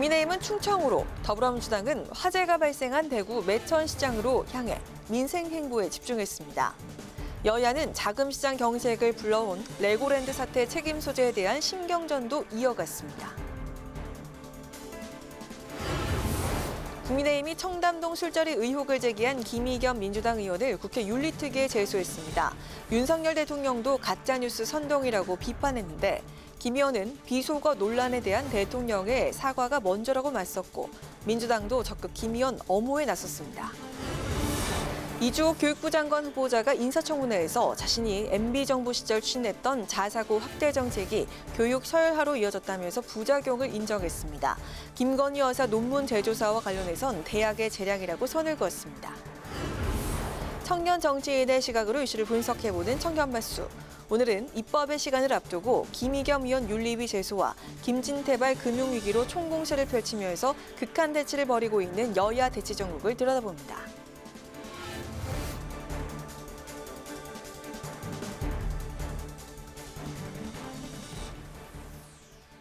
국민의힘은 충청으로, 더불어민주당은 화재가 발생한 대구 매천시장으로 향해 민생 행보에 집중했습니다. 여야는 자금시장 경색을 불러온 레고랜드 사태 책임 소재에 대한 신경전도 이어갔습니다. 국민의힘이 청담동 술자리 의혹을 제기한 김의겸 민주당 의원을 국회 윤리특위에 제소했습니다. 윤석열 대통령도 가짜뉴스 선동이라고 비판했는데 김 의원은 비속어 논란에 대한 대통령의 사과가 먼저라고 맞섰고 민주당도 적극 김 의원 엄호에 나섰습니다. 이주호 교육부 장관 후보자가 인사청문회에서 자신이 MB정부 시절 추진했던 자사고 확대 정책이 교육 서열화로 이어졌다면서 부작용을 인정했습니다. 김건희 여사 논문 재조사와 관련해선 대학의 재량이라고 선을 그었습니다. 청년 정치인의 시각으로 이슈를 분석해보는 청년마수. 오늘은 입법의 시간을 앞두고 김의겸 의원 윤리위 제소와 김진태발 금융위기로 총공세를 펼치면서 극한 대치를 벌이고 있는 여야 대치 전국을 들여다봅니다.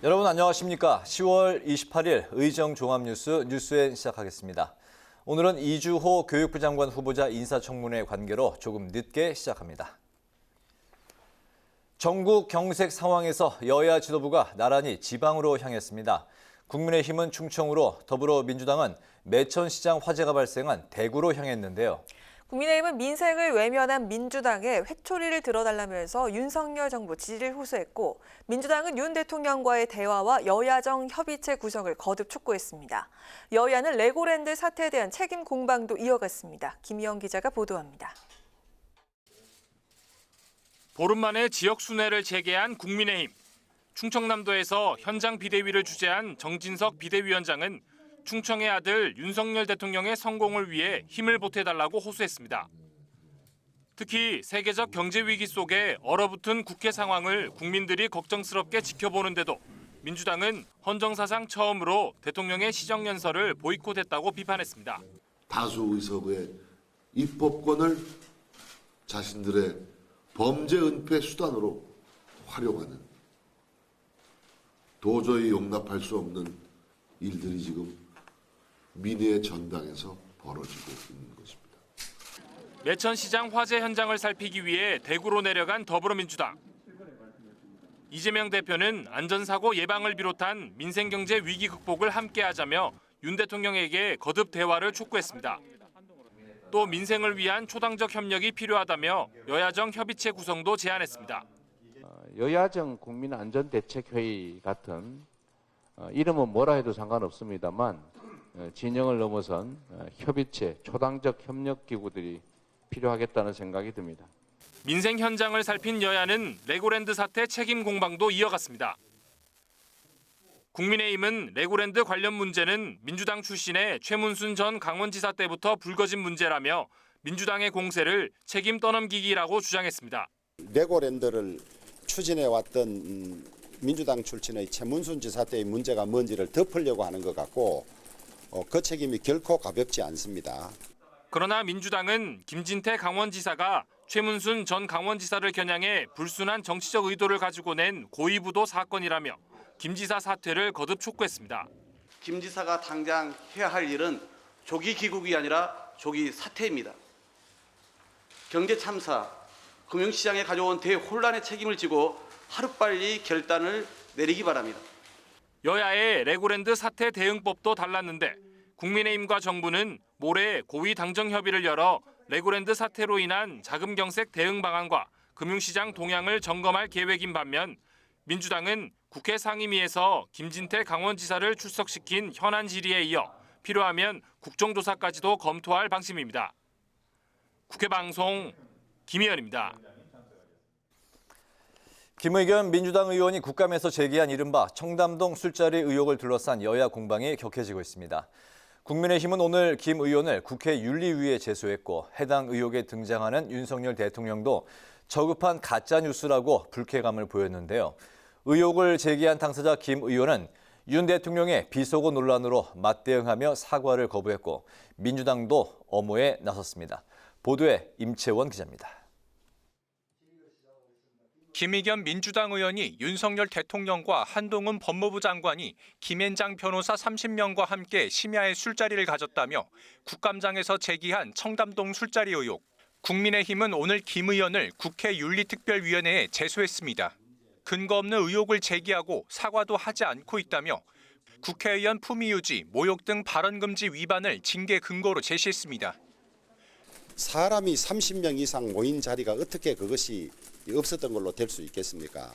여러분 안녕하십니까? 10월 28일 의정 종합뉴스 뉴스엔 시작하겠습니다. 오늘은 이주호 교육부 장관 후보자 인사청문회 관계로 조금 늦게 시작합니다. 전국 경색 상황에서 여야 지도부가 나란히 지방으로 향했습니다. 국민의힘은 충청으로, 더불어민주당은 매천시장 화재가 발생한 대구로 향했는데요. 국민의힘은 민생을 외면한 민주당에 회초리를 들어달라면서 윤석열 정부 지지를 호소했고 민주당은 윤 대통령과의 대화와 여야정 협의체 구성을 거듭 촉구했습니다. 여야는 레고랜드 사태에 대한 책임 공방도 이어갔습니다. 김희영 기자가 보도합니다. 보름 만에 지역 순회를 재개한 국민의힘. 충청남도에서 현장 비대위를 주재한 정진석 비대위원장은 충청의 아들 윤석열 대통령의 성공을 위해 힘을 보태달라고 호소했습니다. 특히 세계적 경제 위기 속에 얼어붙은 국회 상황을 국민들이 걱정스럽게 지켜보는데도 민주당은 헌정사상 처음으로 대통령의 시정연설을 보이콧했다고 비판했습니다. 다수 의석의 입법권을 자신들의 범죄 은폐 수단으로 활용하는 도저히 용납할 수 없는 일들이 지금 민의의 전당에서 벌어지고 있는 것입니다. 매천시장 화재 현장을 살피기 위해 대구로 내려간 더불어민주당. 이재명 대표는 안전사고 예방을 비롯한 민생경제 위기 극복을 함께하자며 윤 대통령에게 거듭 대화를 촉구했습니다. 또 민생을 위한 초당적 협력이 필요하다며 여야정 협의체 구성도 제안했습니다. 여야정 국민안전대책회의 같은 이름은 뭐라 해도 상관없습니다만 진영을 넘어선 협의체, 초당적 협력기구들이 필요하겠다는 생각이 듭니다. 민생 현장을 살핀 여야는 레고랜드 사태 책임 공방도 이어갔습니다. 국민의힘은 레고랜드 관련 문제는 민주당 출신의 최문순 전 강원지사 때부터 불거진 문제라며 민주당의 공세를 책임 떠넘기기라고 주장했습니다. 레고랜드를 추진해왔던 민주당 출신의 최문순 지사 때의 문제가 뭔지를 덮으려고 하는 것 같고 그 책임이 결코 가볍지 않습니다. 그러나 민주당은 김진태 강원지사가 최문순 전 강원지사를 겨냥해 불순한 정치적 의도를 가지고 낸 고의부도 사건이라며 김 지사 사퇴를 거듭 촉구했습니다. 김 지사가 당장 해야 할 일은 조기 귀국이 아니라 조기 사퇴입니다. 경제 참사, 금융시장에 가져온 대혼란의 책임을 지고 하루빨리 결단을 내리기 바랍니다. 여야의 레고랜드 사태 대응법도 달랐는데 국민의힘과 정부는 모레 고위 당정 협의를 열어 레고랜드 사태로 인한 자금 경색 대응 방안과 금융시장 동향을 점검할 계획인 반면 민주당은 국회 상임위에서 김진태 강원지사를 출석시킨 현안 질의에 이어 필요하면 국정조사까지도 검토할 방침입니다. 국회방송 김희연입니다. 김의겸 민주당 의원이 국감에서 제기한 이른바 청담동 술자리 의혹을 둘러싼 여야 공방이 격해지고 있습니다. 국민의힘은 오늘 김 의원을 국회 윤리위에 제소했고 해당 의혹에 등장하는 윤석열 대통령도 저급한 가짜뉴스라고 불쾌감을 보였는데요. 의혹을 제기한 당사자 김 의원은 윤 대통령의 비속어 논란으로 맞대응하며 사과를 거부했고 민주당도 엄호에 나섰습니다. 보도에 임채원 기자입니다. 김의겸 민주당 의원이 윤석열 대통령과 한동훈 법무부 장관이 김앤장 변호사 30명과 함께 심야에 술자리를 가졌다며 국감장에서 제기한 청담동 술자리 의혹. 국민의힘은 오늘 김 의원을 국회 윤리특별위원회에 제소했습니다. 근거 없는 의혹을 제기하고 사과도 하지 않고 있다며 국회의원 품위유지, 모욕 등 발언금지 위반을 징계 근거로 제시했습니다. 사람이 30명 이상 모인 자리가 어떻게 그것이 없었던 걸로 될 수 있겠습니까?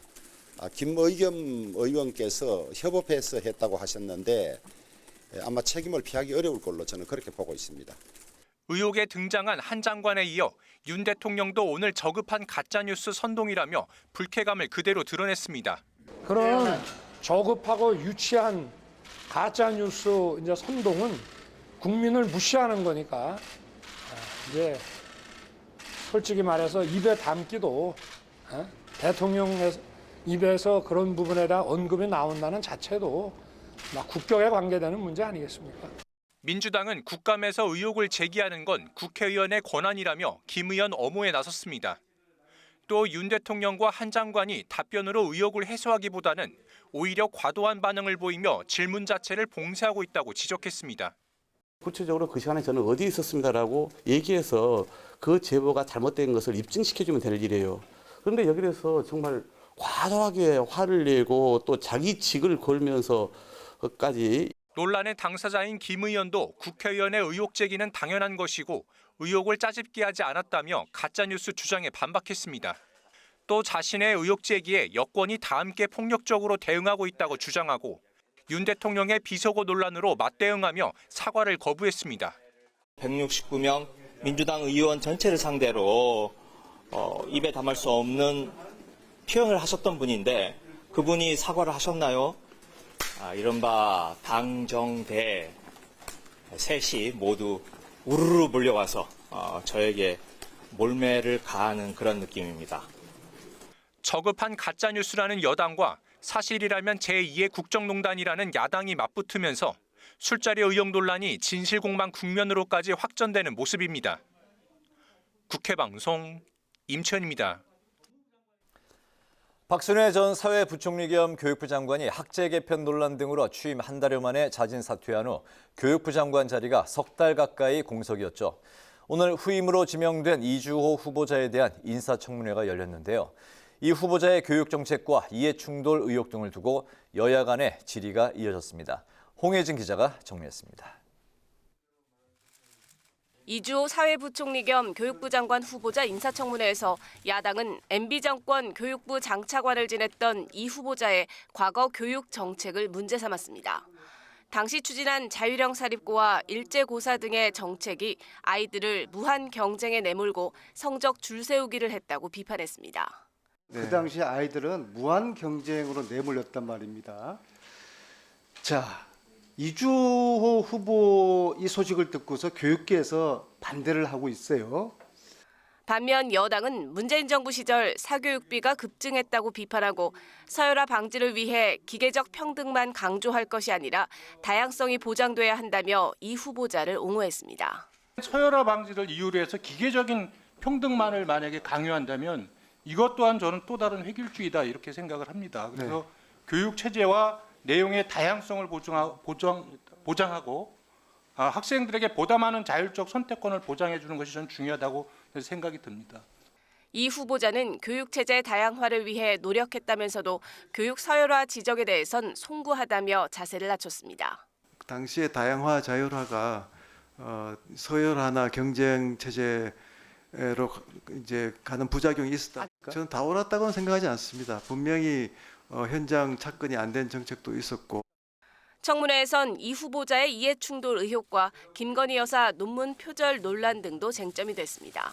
김의겸 의원께서 협업해서 했다고 하셨는데 아마 책임을 피하기 어려울 걸로 저는 그렇게 보고 있습니다. 의혹에 등장한 한 장관에 이어 윤 대통령도 오늘 저급한 가짜뉴스 선동이라며 불쾌감을 그대로 드러냈습니다. 그런 저급하고 유치한 가짜뉴스 이제 선동은 국민을 무시하는 거니까 이제 솔직히 말해서 입에 담기도 대통령 입에서 그런 부분에 대한 언급이 나온다는 자체도 막 국격에 관계되는 문제 아니겠습니까? 민주당은 국감에서 의혹을 제기하는 건 국회의원의 권한이라며 김 의원 엄호에 나섰습니다. 또 윤 대통령과 한 장관이 답변으로 의혹을 해소하기보다는 오히려 과도한 반응을 보이며 질문 자체를 봉쇄하고 있다고 지적했습니다. 구체적으로 그 시간에 저는 어디 있었습니다라고 얘기해서 그 제보가 잘못된 것을 입증시켜주면 될 일이에요. 그런데 여기에서 정말 과도하게 화를 내고 또 자기 직을 걸면서까지. 논란의 당사자인 김 의원도 국회의원의 의혹 제기는 당연한 것이고 의혹을 짜집게 하지 않았다며 가짜뉴스 주장에 반박했습니다. 또 자신의 의혹 제기에 여권이 다 함께 폭력적으로 대응하고 있다고 주장하고 윤 대통령의 비속어 논란으로 맞대응하며 사과를 거부했습니다. 169명 민주당 의원 전체를 상대로 입에 담을 수 없는 표현을 하셨던 분인데 그분이 사과를 하셨나요? 이른바 당정대 셋이 모두 우르르 몰려와서 저에게 몰매를 가하는 그런 느낌입니다. 저급한 가짜뉴스라는 여당과 사실이라면 제2의 국정농단이라는 야당이 맞붙으면서 술자리 의혹 논란이 진실공방 국면으로까지 확전되는 모습입니다. 국회방송 임천입니다. 박순애 전 사회부총리 겸 교육부 장관이 학제 개편 논란 등으로 취임 한 달여 만에 자진 사퇴한 후 교육부 장관 자리가 석 달 가까이 공석이었죠. 오늘 후임으로 지명된 이주호 후보자에 대한 인사청문회가 열렸는데요. 이 후보자의 교육정책과 이해충돌 의혹 등을 두고 여야 간의 질의가 이어졌습니다. 홍혜진 기자가 정리했습니다. 이주호 사회부총리 겸 교육부 장관 후보자 인사청문회에서 야당은 MB정권 교육부 장차관을 지냈던 이 후보자의 과거 교육 정책을 문제 삼았습니다. 당시 추진한 자율형 사립고와 일제고사 등의 정책이 아이들을 무한 경쟁에 내몰고 성적 줄 세우기를 했다고 비판했습니다. 그 당시 아이들은 무한 경쟁으로 내몰렸단 말입니다. 자, 이주호 후보 이 소식을 듣고서 교육계에서 반대를 하고 있어요. 반면 여당은 문재인 정부 시절 사교육비가 급증했다고 비판하고 서열화 방지를 위해 기계적 평등만 강조할 것이 아니라 다양성이 보장돼야 한다며 이 후보자를 옹호했습니다. 서열화 방지를 이유로 해서 기계적인 평등만을 만약에 강요한다면 이것 또한 저는 또 다른 획일주의다 이렇게 생각을 합니다. 그래서 교육 체제와 내용의 다양성을 보장하고 학생들에게 보다 많은 자율적 선택권을 보장해 주는 것이 저는 중요하다고 생각이 듭니다. 이 후보자는 교육 체제 다양화를 위해 노력했다면서도 교육 서열화 지적에 대해선 송구하다며 자세를 낮췄습니다. 당시의 다양화 자율화가 서열화나 경쟁 체제로 이제 가는 부작용이 있었다. 저는 다 옳았다고는 생각하지 않습니다. 분명히 현장 착근이 안 된 정책도 있었고. 청문회에선 이 후보자의 이해충돌 의혹과 김건희 여사 논문 표절 논란 등도 쟁점이 됐습니다.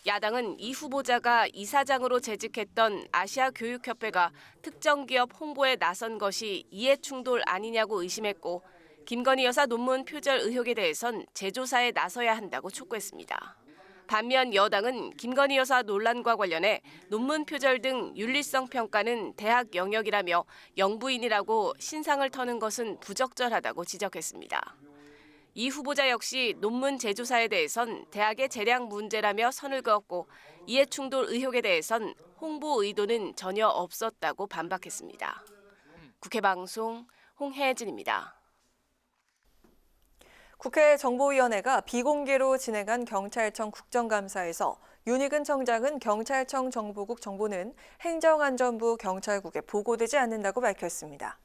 야당은 이 후보자가 이사장으로 재직했던 아시아교육협회가 특정 기업 홍보에 나선 것이 이해충돌 아니냐고 의심했고 김건희 여사 논문 표절 의혹에 대해선 재조사에 나서야 한다고 촉구했습니다. 반면 여당은 김건희 여사 논란과 관련해 논문 표절 등 윤리성 평가는 대학 영역이라며 영부인이라고 신상을 터는 것은 부적절하다고 지적했습니다. 이 후보자 역시 논문 재조사에 대해선 대학의 재량 문제라며 선을 그었고 이해충돌 의혹에 대해선 홍보 의도는 전혀 없었다고 반박했습니다. 국회 방송 홍혜진입니다. 국회 정보위원회가 비공개로 진행한 경찰청 국정감사에서 윤희근 청장은 경찰청 정보국 정보는 행정안전부 경찰국에 보고되지 않는다고 밝혔습니다.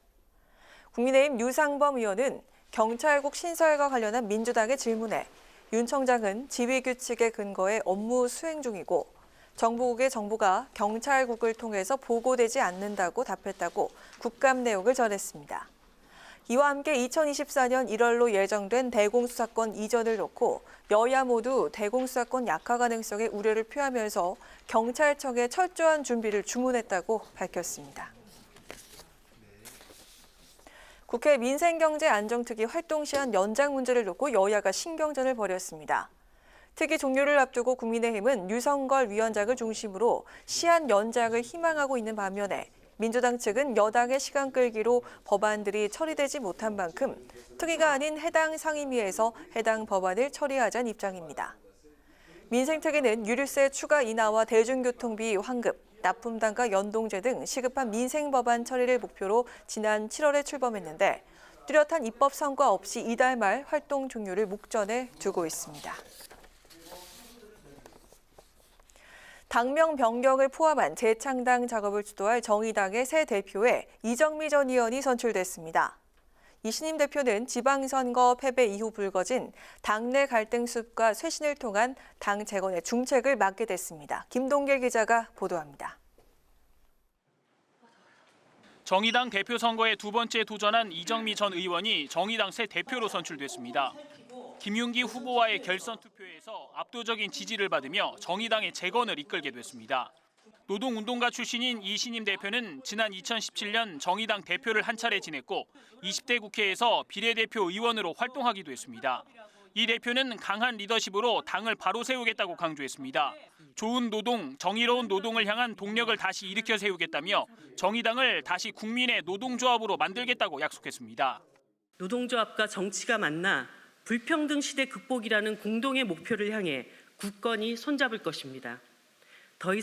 국민의힘 유상범 의원은 경찰국 신설과 관련한 민주당의 질문에 윤 청장은 지휘규칙에 근거해 업무 수행 중이고 정보국의 정보가 경찰국을 통해서 보고되지 않는다고 답했다고 국감 내용을 전했습니다. 이와 함께 2024년 1월로 예정된 대공수사권 이전을 놓고 여야 모두 대공수사권 약화 가능성에 우려를 표하면서 경찰청에 철저한 준비를 주문했다고 밝혔습니다. 국회 민생경제안정특위 활동 시한 연장 문제를 놓고 여야가 신경전을 벌였습니다. 특위 종료를 앞두고 국민의힘은 유성걸 위원장을 중심으로 시한 연장을 희망하고 있는 반면에 민주당 측은 여당의 시간 끌기로 법안들이 처리되지 못한 만큼 특위가 아닌 해당 상임위에서 해당 법안을 처리하자는 입장입니다. 민생특위는 유류세 추가 인하와 대중교통비 환급, 납품단가 연동제 등 시급한 민생법안 처리를 목표로 지난 7월에 출범했는데 뚜렷한 입법 성과 없이 이달 말 활동 종료를 목전에 두고 있습니다. 당명 변경을 포함한 재창당 작업을 주도할 정의당의 새 대표에 이정미 전 의원이 선출됐습니다. 이 신임 대표는 지방선거 패배 이후 불거진 당내 갈등 숲과 쇄신을 통한 당 재건의 중책을 맡게 됐습니다. 김동길 기자가 보도합니다. 정의당 대표 선거에 두 번째 도전한 이정미 전 의원이 정의당 새 대표로 선출됐습니다. 김윤기 후보와의 결선 투표에서 압도적인 지지를 받으며 정의당의 재건을 이끌게 됐습니다. 노동운동가 출신인 이 신임 대표는 지난 2017년 정의당 대표를 한 차례 지냈고 20대 국회에서 비례대표 의원으로 활동하기도 했습니다. 이 대표는 강한 리더십으로 당을 바로 세우겠다고 강조했습니다. 좋은 노동, 정의로운 노동을 향한 동력을 다시 일으켜 세우겠다며 정의당을 다시 국민의 노동조합으로 만들겠다고 약속했습니다. 노동조합과 정치가 만나 불평등 시대 극복이라는 공동의 목표를 향해 굳건히 손잡을 것입니다. 더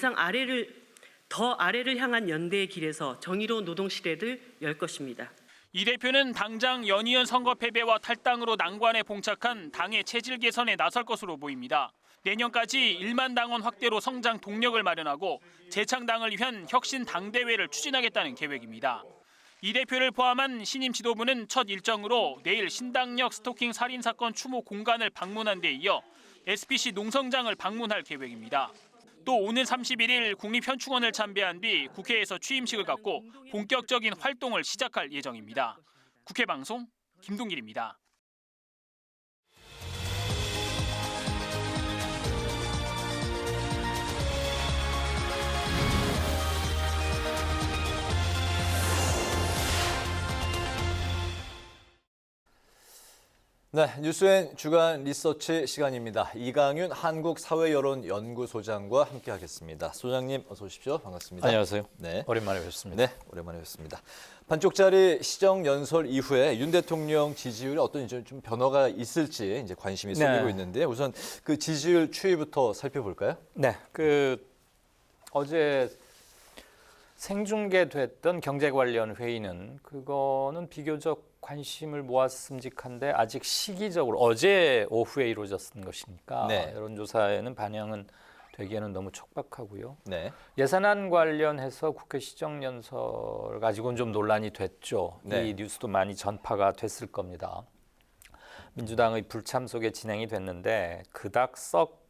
아래를 향한 연대의 길에서 정의로운 노동 시대를 열 것입니다. 이 대표는 당장 연이은 선거 패배와 탈당으로 난관에 봉착한 당의 체질 개선에 나설 것으로 보입니다. 내년까지 1만 당원 확대로 성장 동력을 마련하고 재창당을 위한 혁신 당대회를 추진하겠다는 계획입니다. 이 대표를 포함한 신임 지도부는 첫 일정으로 내일 신당역 스토킹 살인 사건 추모 공간을 방문한 데 이어 SPC 농성장을 방문할 계획입니다. 또 오는 31일 국립현충원을 참배한 뒤 국회에서 취임식을 갖고 본격적인 활동을 시작할 예정입니다. 국회 방송 김동길입니다. 네, 뉴스엔 주간 리서치 시간입니다. 이강윤 한국사회여론연구소장과 함께하겠습니다. 소장님 어서 오십시오. 반갑습니다. 안녕하세요. 네, 오랜만에 뵙습니다. 네, 오랜만에 뵙습니다. 반쪽짜리 시정 연설 이후에 윤 대통령 지지율에 어떤 좀 변화가 있을지 이제 관심이 쏠리고 있는데 우선 그 지지율 추이부터 살펴볼까요? 네, 어제 생중계됐던 경제 관련 회의는 그거는 비교적 관심을 모았음직한데 아직 시기적으로 어제 오후에 이루어졌던 것이니까 네. 여론조사에는 반영은 되기에는 너무 촉박하고요. 네. 예산안 관련해서 국회 시정연설 가지고는 좀 논란이 됐죠. 네. 이 뉴스도 많이 전파가 됐을 겁니다. 민주당의 불참 속에 진행이 됐는데 그닥 썩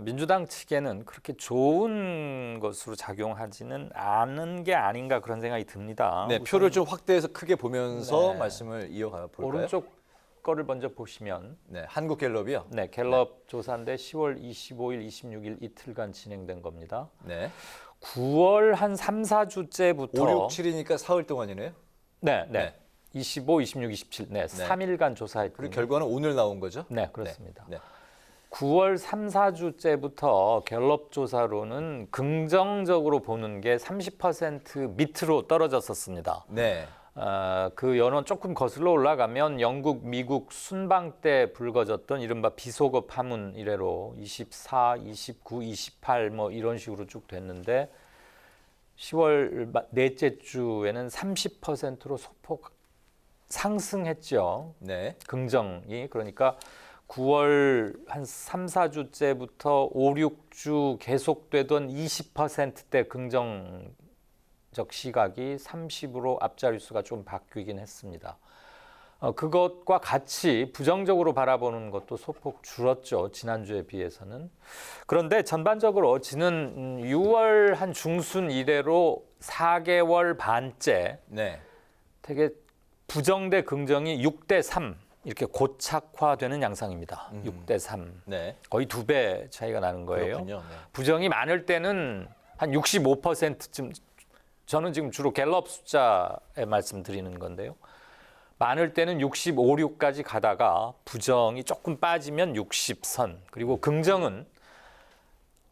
민주당 측에는 그렇게 좋은 것으로 작용하지는 않은 게 아닌가 그런 생각이 듭니다. 네, 표를 좀 확대해서 크게 보면서 말씀을 이어가 볼까요? 오른쪽 거를 먼저 보시면 네, 한국갤럽이요? 네, 갤럽 조사인데 10월 25일, 26일 이틀간 진행된 겁니다. 네. 9월 한 3, 4주째부터 5, 6, 7이니까 사흘 동안이네요? 네. 25, 26, 27, 네, 3일간 조사했고요. 그리고 결과는 오늘 나온 거죠? 네, 그렇습니다. 네. 9월 3, 4주째부터 갤럽 조사로는 긍정적으로 보는 게 30% 밑으로 떨어졌었습니다. 네. 그 연원 조금 거슬러 올라가면 영국, 미국 순방 때 불거졌던 이른바 비속어 파문 이래로 24, 29, 28 뭐 이런 식으로 쭉 됐는데 10월 넷째 주에는 30%로 소폭 상승했죠. 네. 긍정이. 그러니까 9월 한 3, 4주째부터 5, 6주 계속되던 20%대 긍정적 시각이 30으로 앞자리수가 좀 바뀌긴 했습니다. 그것과 같이 부정적으로 바라보는 것도 소폭 줄었죠. 지난주에 비해서는. 그런데 전반적으로 지난 6월 한 중순 이래로 4개월 반째 네. 되게 부정 대 긍정이 6대 3 이렇게 고착화되는 양상입니다. 6대 3. 네. 거의 2배 차이가 나는 거예요. 그렇군요. 네. 부정이 많을 때는 한 65%쯤, 저는 지금 주로 갤럽 숫자에 말씀드리는 건데요. 많을 때는 65, 6까지 가다가 부정이 조금 빠지면 60선, 그리고 긍정은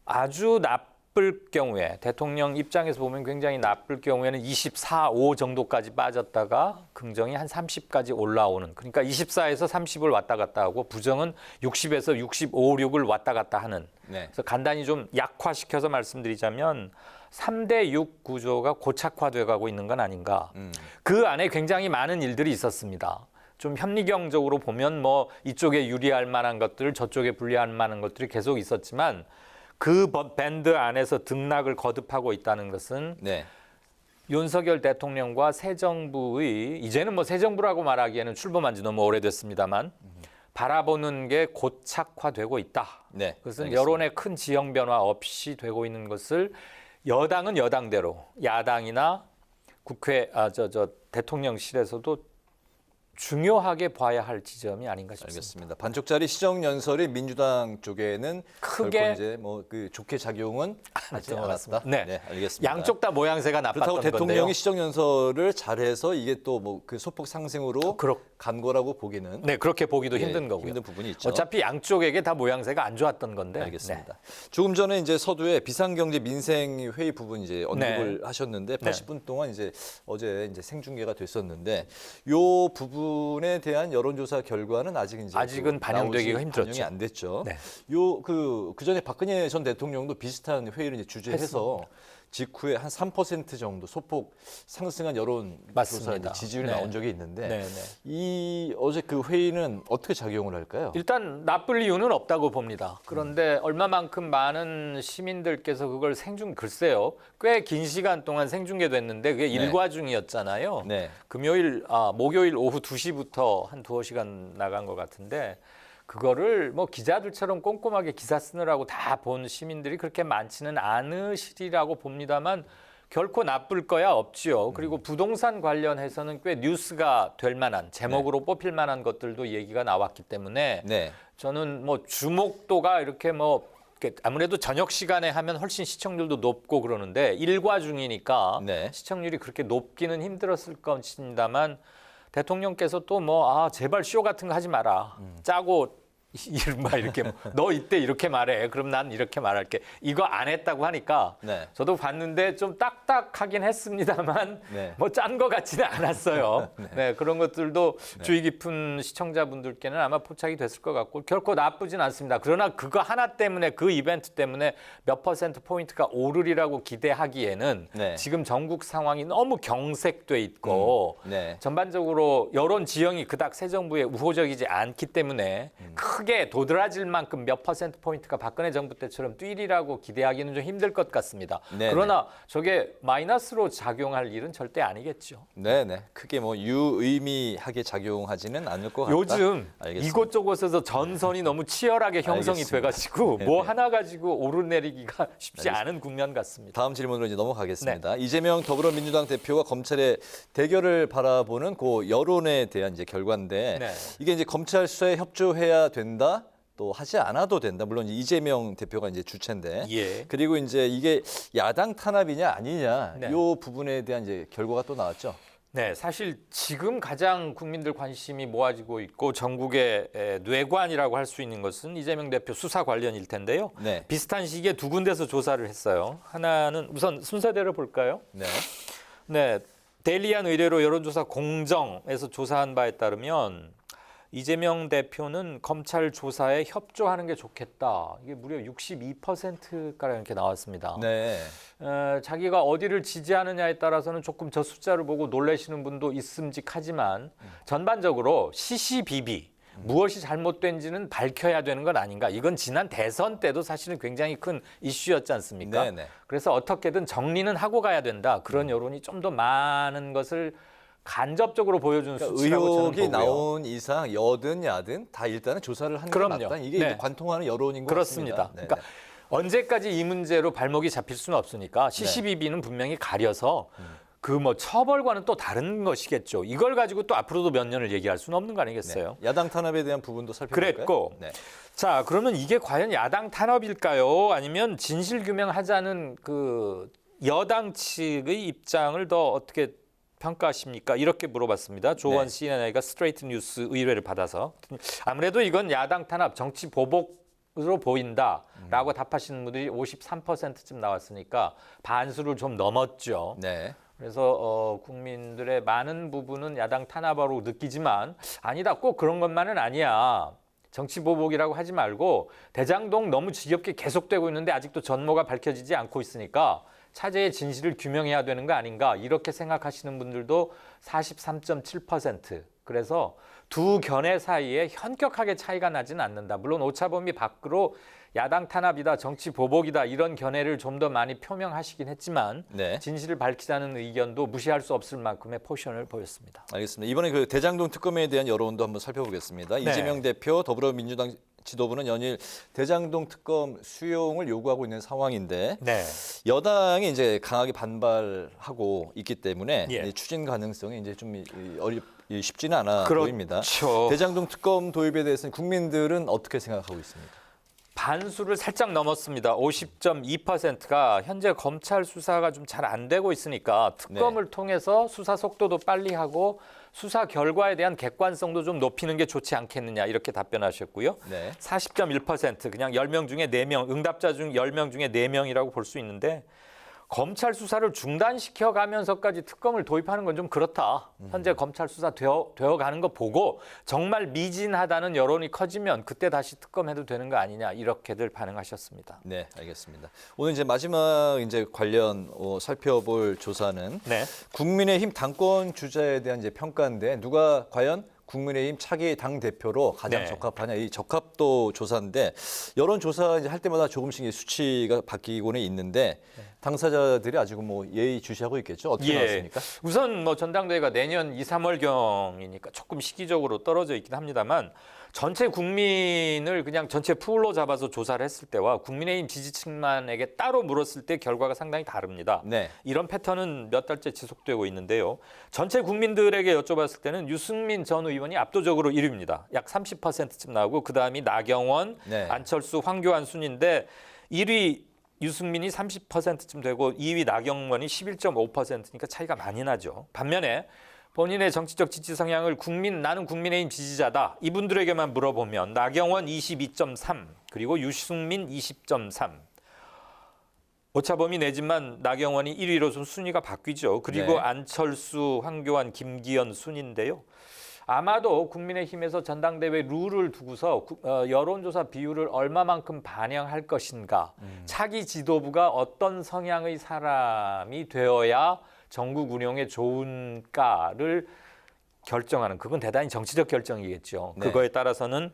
아주 나쁠 경우에, 대통령 입장에서 보면 굉장히 나쁠 경우에는 24, 5 정도까지 빠졌다가 긍정이 한 30까지 올라오는, 그러니까 24에서 30을 왔다 갔다 하고 부정은 60에서 65, 6을 왔다 갔다 하는. 네. 그래서 간단히 좀 약화시켜서 말씀드리자면 3대 6 구조가 고착화돼 가고 있는 건 아닌가. 그 안에 굉장히 많은 일들이 있었습니다. 좀 현리경적으로 보면 뭐 이쪽에 유리할 만한 것들, 저쪽에 불리할 만한 것들이 계속 있었지만 그 밴드 안에서 등락을 거듭하고 있다는 것은 네. 윤석열 대통령과 새 정부의, 이제는 뭐 새 정부라고 말하기에는 출범한 지 너무 오래됐습니다만 바라보는 게 고착화되고 있다. 네. 그것은 알겠습니다. 여론의 큰 지형 변화 없이 되고 있는 것을 여당은 여당대로, 야당이나 국회, 대통령실에서도 중요하게 봐야 할 지점이 아닌가 싶습니다. 알겠습니다. 반쪽짜리 시정 연설이 민주당 쪽에는 크게 결코 이제 뭐 그 좋게 작용은 하지 않았다. 네. 알겠습니다. 양쪽 다 모양새가 나빴던 그렇다고 대통령이 건데요. 시정 연설을 잘해서 이게 또 뭐 그 소폭 상승으로 간 거라고 보기는 네, 그렇게 보기도 예, 힘든 거고요. 힘든 부분이 있죠. 어차피 양쪽에게 다 모양새가 안 좋았던 건데. 알겠습니다. 조금 전에 이제 서두에 비상경제 민생 회의 부분 이제 언급을 하셨는데 80분 동안 이제 어제 이제 생중계가 됐었는데 요 부분에 대한 여론조사 결과는 아직은 반영되기가 힘들었죠. 반영이 안 됐죠. 네. 요 그 전에 박근혜 전 대통령도 비슷한 회의를 이제 주재해서 직후에 한 3% 정도 소폭 상승한 여론조사 맞습니다. 지지율이 네. 나온 적이 있는데 네. 이 어제 그 회의는 어떻게 작용을 할까요? 일단 나쁠 이유는 없다고 봅니다. 그런데 얼마만큼 많은 시민들께서 그걸 글쎄요. 꽤 긴 시간 동안 생중계됐는데 그게 일과 중이었잖아요. 네. 목요일 오후 2시부터 한 2시간 나간 것 같은데 그거를 뭐 기자들처럼 꼼꼼하게 기사 쓰느라고 다 본 시민들이 그렇게 많지는 않으시리라고 봅니다만 결코 나쁠 거야 없지요. 그리고 부동산 관련해서는 꽤 뉴스가 될 만한, 제목으로 뽑힐 만한 것들도 얘기가 나왔기 때문에 저는 뭐 주목도가 이렇게 뭐 아무래도 저녁 시간에 하면 훨씬 시청률도 높고 그러는데 일과 중이니까 시청률이 그렇게 높기는 힘들었을 것입니다만 대통령께서 또 뭐 제발 쇼 같은 거 하지 마라. 짜고 이른바 이렇게 너 이때 이렇게 말해. 그럼 난 이렇게 말할게. 이거 안 했다고 하니까 저도 봤는데 좀 딱딱하긴 했습니다만 뭐 짠 거 같지는 않았어요. 그런 것들도 주의 깊은 시청자분들께는 아마 포착이 됐을 것 같고 결코 나쁘진 않습니다. 그러나 그거 하나 때문에 그 이벤트 때문에 몇 퍼센트 포인트가 오르리라고 기대하기에는 지금 전국 상황이 너무 경색돼 있고 전반적으로 여론 지형이 그닥 새 정부에 우호적이지 않기 때문에 크게 도드라질 만큼 몇 퍼센트 포인트가 박근혜 정부 때처럼 뛰리라고 기대하기는 좀 힘들 것 같습니다. 그러나 저게 마이너스로 작용할 일은 절대 아니겠죠. 네네. 크게 뭐 유의미하게 작용하지는 않을 것 같다. 요즘 알겠습니다. 이곳저곳에서 전선이 너무 치열하게 형성이 돼가지고 뭐 하나 가지고 오르내리기가 쉽지 않은 국면 같습니다. 다음 질문으로 이제 넘어가겠습니다. 이재명 더불어민주당 대표가 검찰의 대결을 바라보는 그 여론에 대한 이제 결과인데 이게 이제 검찰 수사에 협조해야 된다. 또 하지 않아도 된다. 물론 이재명 대표가 이제 주체인데. 그리고 이제 이게 야당 탄압이냐 아니냐 이 부분에 대한 이제 결과가 또 나왔죠. 네, 사실 지금 가장 국민들 관심이 모아지고 있고 전국의 뇌관이라고 할 수 있는 것은 이재명 대표 수사 관련일 텐데요. 비슷한 시기에 두 군데서 조사를 했어요. 하나는 우선 순서대로 볼까요? 네. 데일리한 의뢰로 여론조사 공정에서 조사한 바에 따르면 이재명 대표는 검찰 조사에 협조하는 게 좋겠다. 이게 무려 62%가량 이렇게 나왔습니다. 네. 자기가 어디를 지지하느냐에 따라서는 조금 저 숫자를 보고 놀라시는 분도 있음직하지만 전반적으로 시시비비 무엇이 잘못된지는 밝혀야 되는 건 아닌가. 이건 지난 대선 때도 사실은 굉장히 큰 이슈였지 않습니까? 네네. 그래서 어떻게든 정리는 하고 가야 된다. 그런 여론이 좀 더 많은 것을 간접적으로 보여주는 수치라고 저는 의혹이 보고요. 나온 이상 여든 야든 다 일단은 조사를 하는 게 그럼요. 맞다. 이게 네. 관통하는 여론인 것 그렇습니다. 같습니다. 네, 그러니까 언제까지 이 문제로 발목이 잡힐 수는 없으니까 시시비비는 분명히 가려서 그 뭐 처벌과는 또 다른 것이겠죠. 이걸 가지고 또 앞으로도 몇 년을 얘기할 수는 없는 거 아니겠어요? 네. 야당 탄압에 대한 부분도 살펴볼까요? 그랬고 네. 자 그러면 이게 과연 야당 탄압일까요? 아니면 진실 규명하자는 그 여당 측의 입장을 더 어떻게 평가하십니까? 이렇게 물어봤습니다. 조원 CNN가 스트레이트 뉴스 의뢰를 받아서 아무래도 이건 야당 탄압, 정치 보복으로 보인다라고 답하시는 분들이 53%쯤 나왔으니까 반수를 좀 넘었죠. 네. 그래서 국민들의 많은 부분은 야당 탄압으로 느끼지만 아니다, 꼭 그런 것만은 아니야. 정치 보복이라고 하지 말고 대장동 너무 지겹게 계속되고 있는데 아직도 전모가 밝혀지지 않고 있으니까 차제의 진실을 규명해야 되는 거 아닌가 이렇게 생각하시는 분들도 43.7%. 그래서 두 견해 사이에 현격하게 차이가 나지는 않는다. 물론 오차범위 밖으로 야당 탄압이다, 정치 보복이다 이런 견해를 좀 더 많이 표명하시긴 했지만 네. 진실을 밝히자는 의견도 무시할 수 없을 만큼의 포션을 보였습니다. 알겠습니다. 이번에 그 대장동 특검에 대한 여론도 한번 살펴보겠습니다. 네. 이재명 대표 더불어민주당 지도부는 연일 대장동 특검 수용을 요구하고 있는 상황인데 네. 여당이 이제 강하게 반발하고 있기 때문에 예. 이 추진 가능성이 이제 좀 쉽지는 않아 그렇죠. 보입니다. 대장동 특검 도입에 대해서는 국민들은 어떻게 생각하고 있습니까? 반수를 살짝 넘었습니다. 50.2%가 현재 검찰 수사가 좀 잘 안 되고 있으니까 특검을 통해서 수사 속도도 빨리 하고 수사 결과에 대한 객관성도 좀 높이는 게 좋지 않겠느냐 이렇게 답변하셨고요. 네. 40.1% 그냥 10명 중에 4명, 응답자 중 10명 중에 4명이라고 볼 수 있는데 검찰 수사를 중단시켜 가면서까지 특검을 도입하는 건 좀 그렇다. 현재 검찰 수사 되어 가는 거 보고 정말 미진하다는 여론이 커지면 그때 다시 특검해도 되는 거 아니냐 이렇게들 반응하셨습니다. 네, 알겠습니다. 오늘 이제 마지막 이제 관련 살펴볼 조사는 네. 국민의힘 당권 주자에 대한 이제 평가인데 누가 과연 국민의힘 차기 당 대표로 가장 네. 적합하냐 이 적합도 조사인데 여론 조사 이제 할 때마다 조금씩 수치가 바뀌고는 있는데 당사자들이 아직 뭐 예의주시하고 있겠죠. 어떻게 나왔습니까? 우선 뭐 전당대회가 내년 2, 3월경이니까 조금 시기적으로 떨어져 있긴 합니다만 전체 국민을 그냥 전체 풀로 잡아서 조사를 했을 때와 국민의힘 지지층만에게 따로 물었을 때 결과가 상당히 다릅니다. 네. 이런 패턴은 몇 달째 지속되고 있는데요. 전체 국민들에게 여쭤봤을 때는 유승민 전 의원이 압도적으로 1위입니다. 약 30%쯤 나오고 그다음이 나경원, 네. 안철수, 황교안 순인데 1위 유승민이 30%쯤 되고 2위 나경원이 11.5%니까 차이가 많이 나죠. 반면에 본인의 정치적 지지 성향을 나는 국민의힘 지지자다. 이분들에게만 물어보면 나경원 22.3 그리고 유승민 20.3. 오차범위 내지만 나경원이 1위로 순위가 바뀌죠. 그리고 네. 안철수, 황교안, 김기현 순인데요. 아마도 국민의힘에서 전당대회 룰을 두고서 여론조사 비율을 얼마만큼 반영할 것인가. 차기 지도부가 어떤 성향의 사람이 되어야 전국 운영에 좋은가를 결정하는 그건 대단히 정치적 결정이겠죠. 네. 그거에 따라서는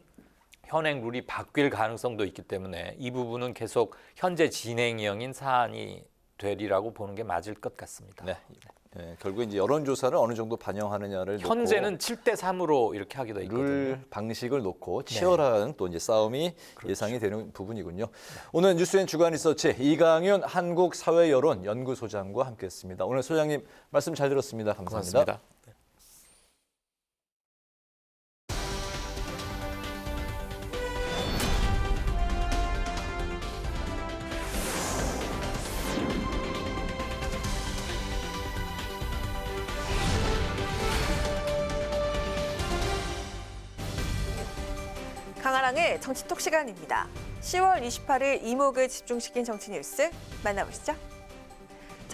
현행 룰이 바뀔 가능성도 있기 때문에 이 부분은 계속 현재 진행형인 사안이 되리라고 보는 게 맞을 것 같습니다. 네. 네, 결국 이제 여론조사를 어느 정도 반영하느냐를 현재는 7대3으로 이렇게 하기도 있거든요. 룰 방식을 놓고 치열한 또 이제 싸움이 예상이 되는 부분이군요. 오늘 뉴스엔 주간 리서치 이강윤 한국사회여론연구소장과 함께했습니다. 오늘 소장님 말씀 잘 들었습니다. 감사합니다. 고맙습니다. 강아랑의 정치톡 시간입니다. 10월 28일 이목을 집중시킨 정치 뉴스 만나보시죠.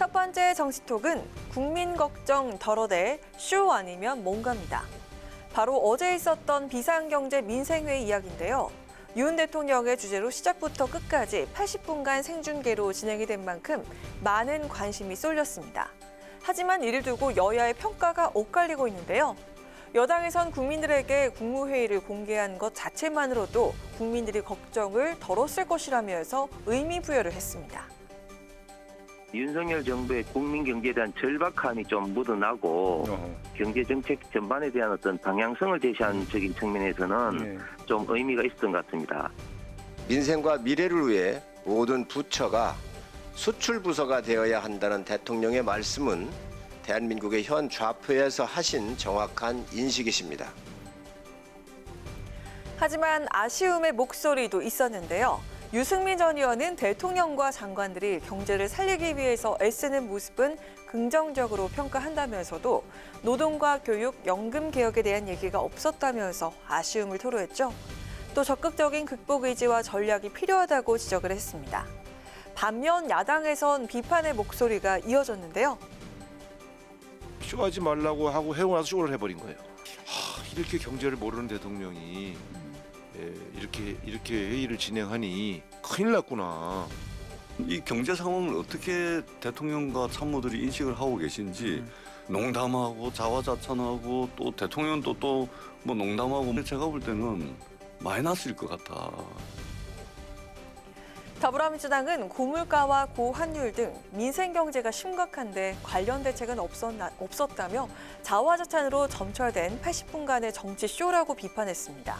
첫 번째 정치톡은 국민 걱정 덜어대 쇼 아니면 뭔가입니다. 바로 어제 있었던 비상경제 민생회의 이야기인데요. 윤 대통령의 주제로 시작부터 끝까지 80분간 생중계로 진행이 된 만큼 많은 관심이 쏠렸습니다. 하지만 이를 두고 여야의 평가가 엇갈리고 있는데요. 여당에선 국민들에게 국무회의를 공개한 것 자체만으로도 국민들이 걱정을 덜었을 것이라면서 의미 부여를 했습니다. 윤석열 정부의 국민 경제에 대한 절박함이 좀 묻어나고 경제 정책 전반에 대한 어떤 방향성을 제시한 적인 측면에서는 좀 의미가 있었던 것 같습니다. 민생과 미래를 위해 모든 부처가 수출 부서가 되어야 한다는 대통령의 말씀은 대한민국의 현 좌표에서 하신 정확한 인식이십니다. 하지만 아쉬움의 목소리도 있었는데요. 유승민 전 의원은 대통령과 장관들이 경제를 살리기 위해서 애쓰는 모습은 긍정적으로 평가한다면서도 노동과 교육, 연금 개혁에 대한 얘기가 없었다면서 아쉬움을 토로했죠. 또 적극적인 극복 의지와 전략이 필요하다고 지적을 했습니다. 반면 야당에선 비판의 목소리가 이어졌는데요. 쇼하지 말라고 하고 해오고 나서 쇼를 해버린 거예요. 이렇게 경제를 모르는 대통령이 이렇게 회의를 진행하니 큰일 났구나. 이 경제 상황을 어떻게 대통령과 참모들이 인식을 하고 계신지 농담하고 자화자찬하고 또 대통령도 또 뭐 농담하고 제가 볼 때는 마이너스일 것 같아. 더불어민주당은 고물가와 고환율 등 민생 경제가 심각한데 관련 대책은 없었다며 자화자찬으로 점철된 80분간의 정치 쇼라고 비판했습니다.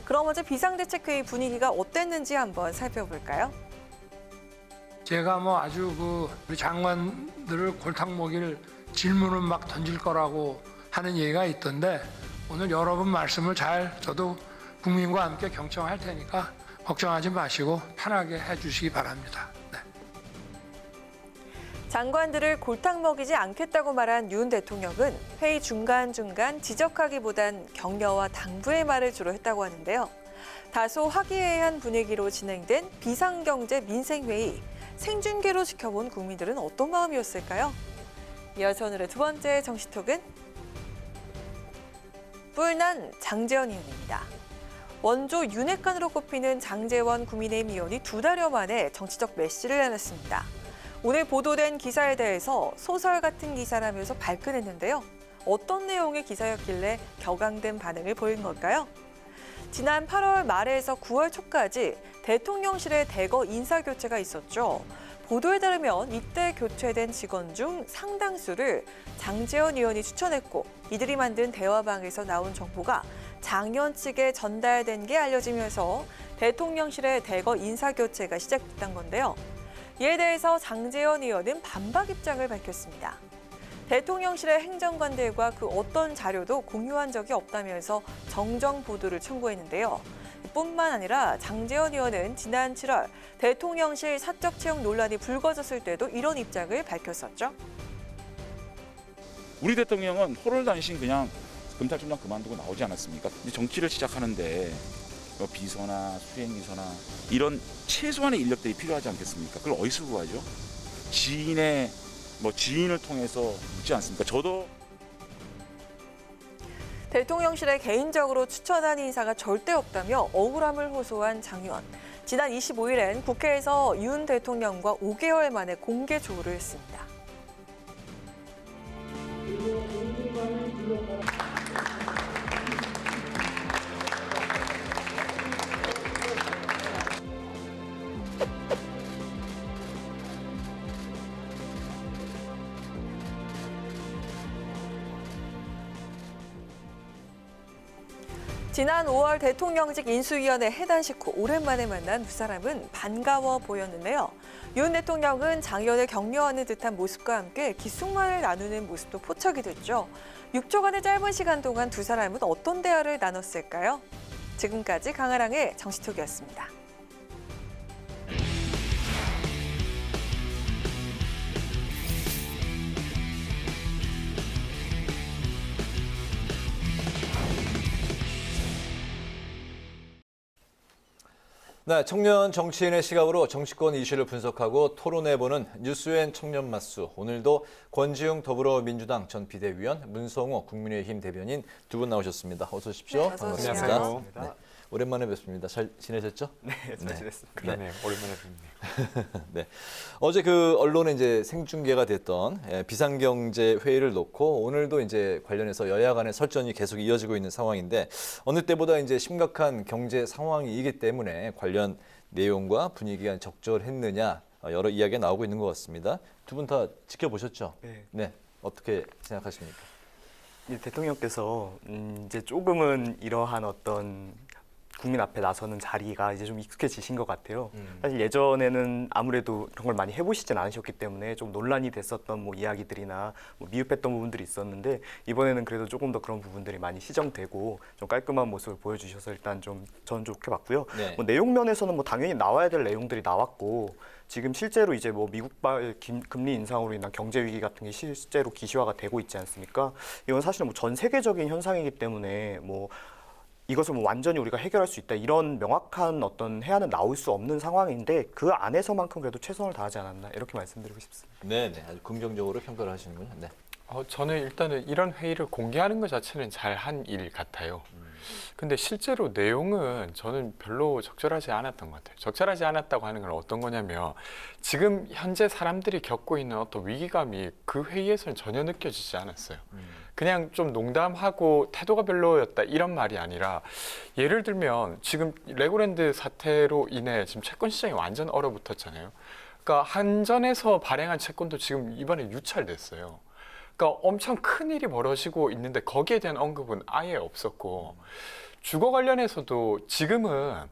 그럼 어제 비상대책회의 분위기가 어땠는지 한번 살펴볼까요? 제가 아주 우리 장관들을 골탕 먹일 질문을 막 던질 거라고 하는 얘기가 있던데 오늘 여러분 말씀을 잘 저도 국민과 함께 경청할 테니까 걱정하지 마시고 편하게 해주시기 바랍니다. 네. 장관들을 골탕 먹이지 않겠다고 말한 윤 대통령은 회의 중간중간 지적하기보단 격려와 당부의 말을 주로 했다고 하는데요. 다소 화기애애한 분위기로 진행된 비상경제 민생회의, 생중계로 지켜본 국민들은 어떤 마음이었을까요? 이어서 오늘의 두 번째 정치톡은 뿔난 장제원 의원입니다. 원조 윤핵관으로 꼽히는 장제원 국민의힘 의원이 2달여 만에 정치적 메시를 내놨습니다. 오늘 보도된 기사에 대해서 소설 같은 기사라면서 발끈했는데요. 어떤 내용의 기사였길래 격앙된 반응을 보인 걸까요? 지난 8월 말에서 9월 초까지 대통령실의 대거 인사교체가 있었죠. 보도에 따르면 이때 교체된 직원 중 상당수를 장제원 의원이 추천했고 이들이 만든 대화방에서 나온 정보가 장 의원 측에 전달된 게 알려지면서 대통령실의 대거 인사교체가 시작됐던 건데요. 이에 대해서 장제원 의원은 반박 입장을 밝혔습니다. 대통령실의 행정관들과 그 어떤 자료도 공유한 적이 없다면서 정정 보도를 촉구했는데요. 뿐만 아니라 장제원 의원은 지난 7월 대통령실 사적 채용 논란이 불거졌을 때도 이런 입장을 밝혔었죠. 우리 대통령은 호롤단신 그냥 검찰총장 그만두고 나오지 않았습니까? 이제 정치를 시작하는데 비서나 수행비서나 이런 최소한의 인력들이 필요하지 않겠습니까? 그걸 어디서 구하죠? 지인의 지인을 통해서 묻지 않습니까? 저도 대통령실에 개인적으로 추천한 인사가 절대 없다며 억울함을 호소한 장 의원. 지난 25일엔 국회에서 윤 대통령과 5개월 만에 공개 조우를 했습니다. 지난 5월 대통령직 인수위원회 해단 식후 오랜만에 만난 두 사람은 반가워 보였는데요. 윤 대통령은 장 의원을 격려하는 듯한 모습과 함께 귓속말을 나누는 모습도 포착이 됐죠. 6초간의 짧은 시간 동안 두 사람은 어떤 대화를 나눴을까요? 지금까지 강아랑의 정치톡이었습니다. 네, 청년 정치인의 시각으로 정치권 이슈를 분석하고 토론해보는 뉴스엔 청년 맛수. 오늘도 권지웅 더불어민주당 전 비대위원, 문성호 국민의힘 대변인 두 분 나오셨습니다. 어서 오십시오. 네, 반갑습니다. 안녕하세요. 네, 오랜만에 뵙습니다. 잘 지내셨죠? 네, 잘 지냈습니다. 네. 오랜만에 뵙네요. 네. 어제 그 언론에 이제 생중계가 됐던 비상경제 회의를 놓고 오늘도 이제 관련해서 여야 간의 설전이 계속 이어지고 있는 상황인데 어느 때보다 이제 심각한 경제 상황이기 때문에 관련 내용과 분위기가 적절했느냐 여러 이야기가 나오고 있는 것 같습니다. 두 분 다 지켜보셨죠? 네. 어떻게 생각하십니까? 대통령께서 이제 조금은 이러한 어떤 국민 앞에 나서는 자리가 이제 좀 익숙해지신 것 같아요. 사실 예전에는 아무래도 그런 걸 많이 해보시진 않으셨기 때문에 좀 논란이 됐었던 뭐 이야기들이나 뭐 미흡했던 부분들이 있었는데 이번에는 그래도 조금 더 그런 부분들이 많이 시정되고 좀 깔끔한 모습을 보여주셔서 일단 좀 저는 좋게 봤고요. 네. 뭐 내용 면에서는 뭐 당연히 나와야 될 내용들이 나왔고 지금 실제로 이제 뭐 미국발 금리 인상으로 인한 경제 위기 같은 게 실제로 기시화가 되고 있지 않습니까? 이건 사실은 뭐 전 세계적인 현상이기 때문에 뭐 이것을 뭐 완전히 우리가 해결할 수 있다 이런 명확한 어떤 해안은 나올 수 없는 상황인데 그 안에서만큼 그래도 최선을 다하지 않았나 이렇게 말씀드리고 싶습니다. 네, 아주 긍정적으로 평가를 하시는군요. 네. 저는 일단은 이런 회의를 공개하는 것 자체는 잘한 일 같아요. 근데 실제로 내용은 저는 별로 적절하지 않았던 것 같아요. 적절하지 않았다고 하는 건 어떤 거냐면 지금 현재 사람들이 겪고 있는 어떤 위기감이 그 회의에서는 전혀 느껴지지 않았어요. 그냥 좀 농담하고 태도가 별로였다 이런 말이 아니라 예를 들면 지금 레고랜드 사태로 인해 지금 채권 시장이 완전 얼어붙었잖아요. 그러니까 한전에서 발행한 채권도 지금 이번에 유찰됐어요. 그러니까 엄청 큰 일이 벌어지고 있는데 거기에 대한 언급은 아예 없었고 주거 관련해서도 지금은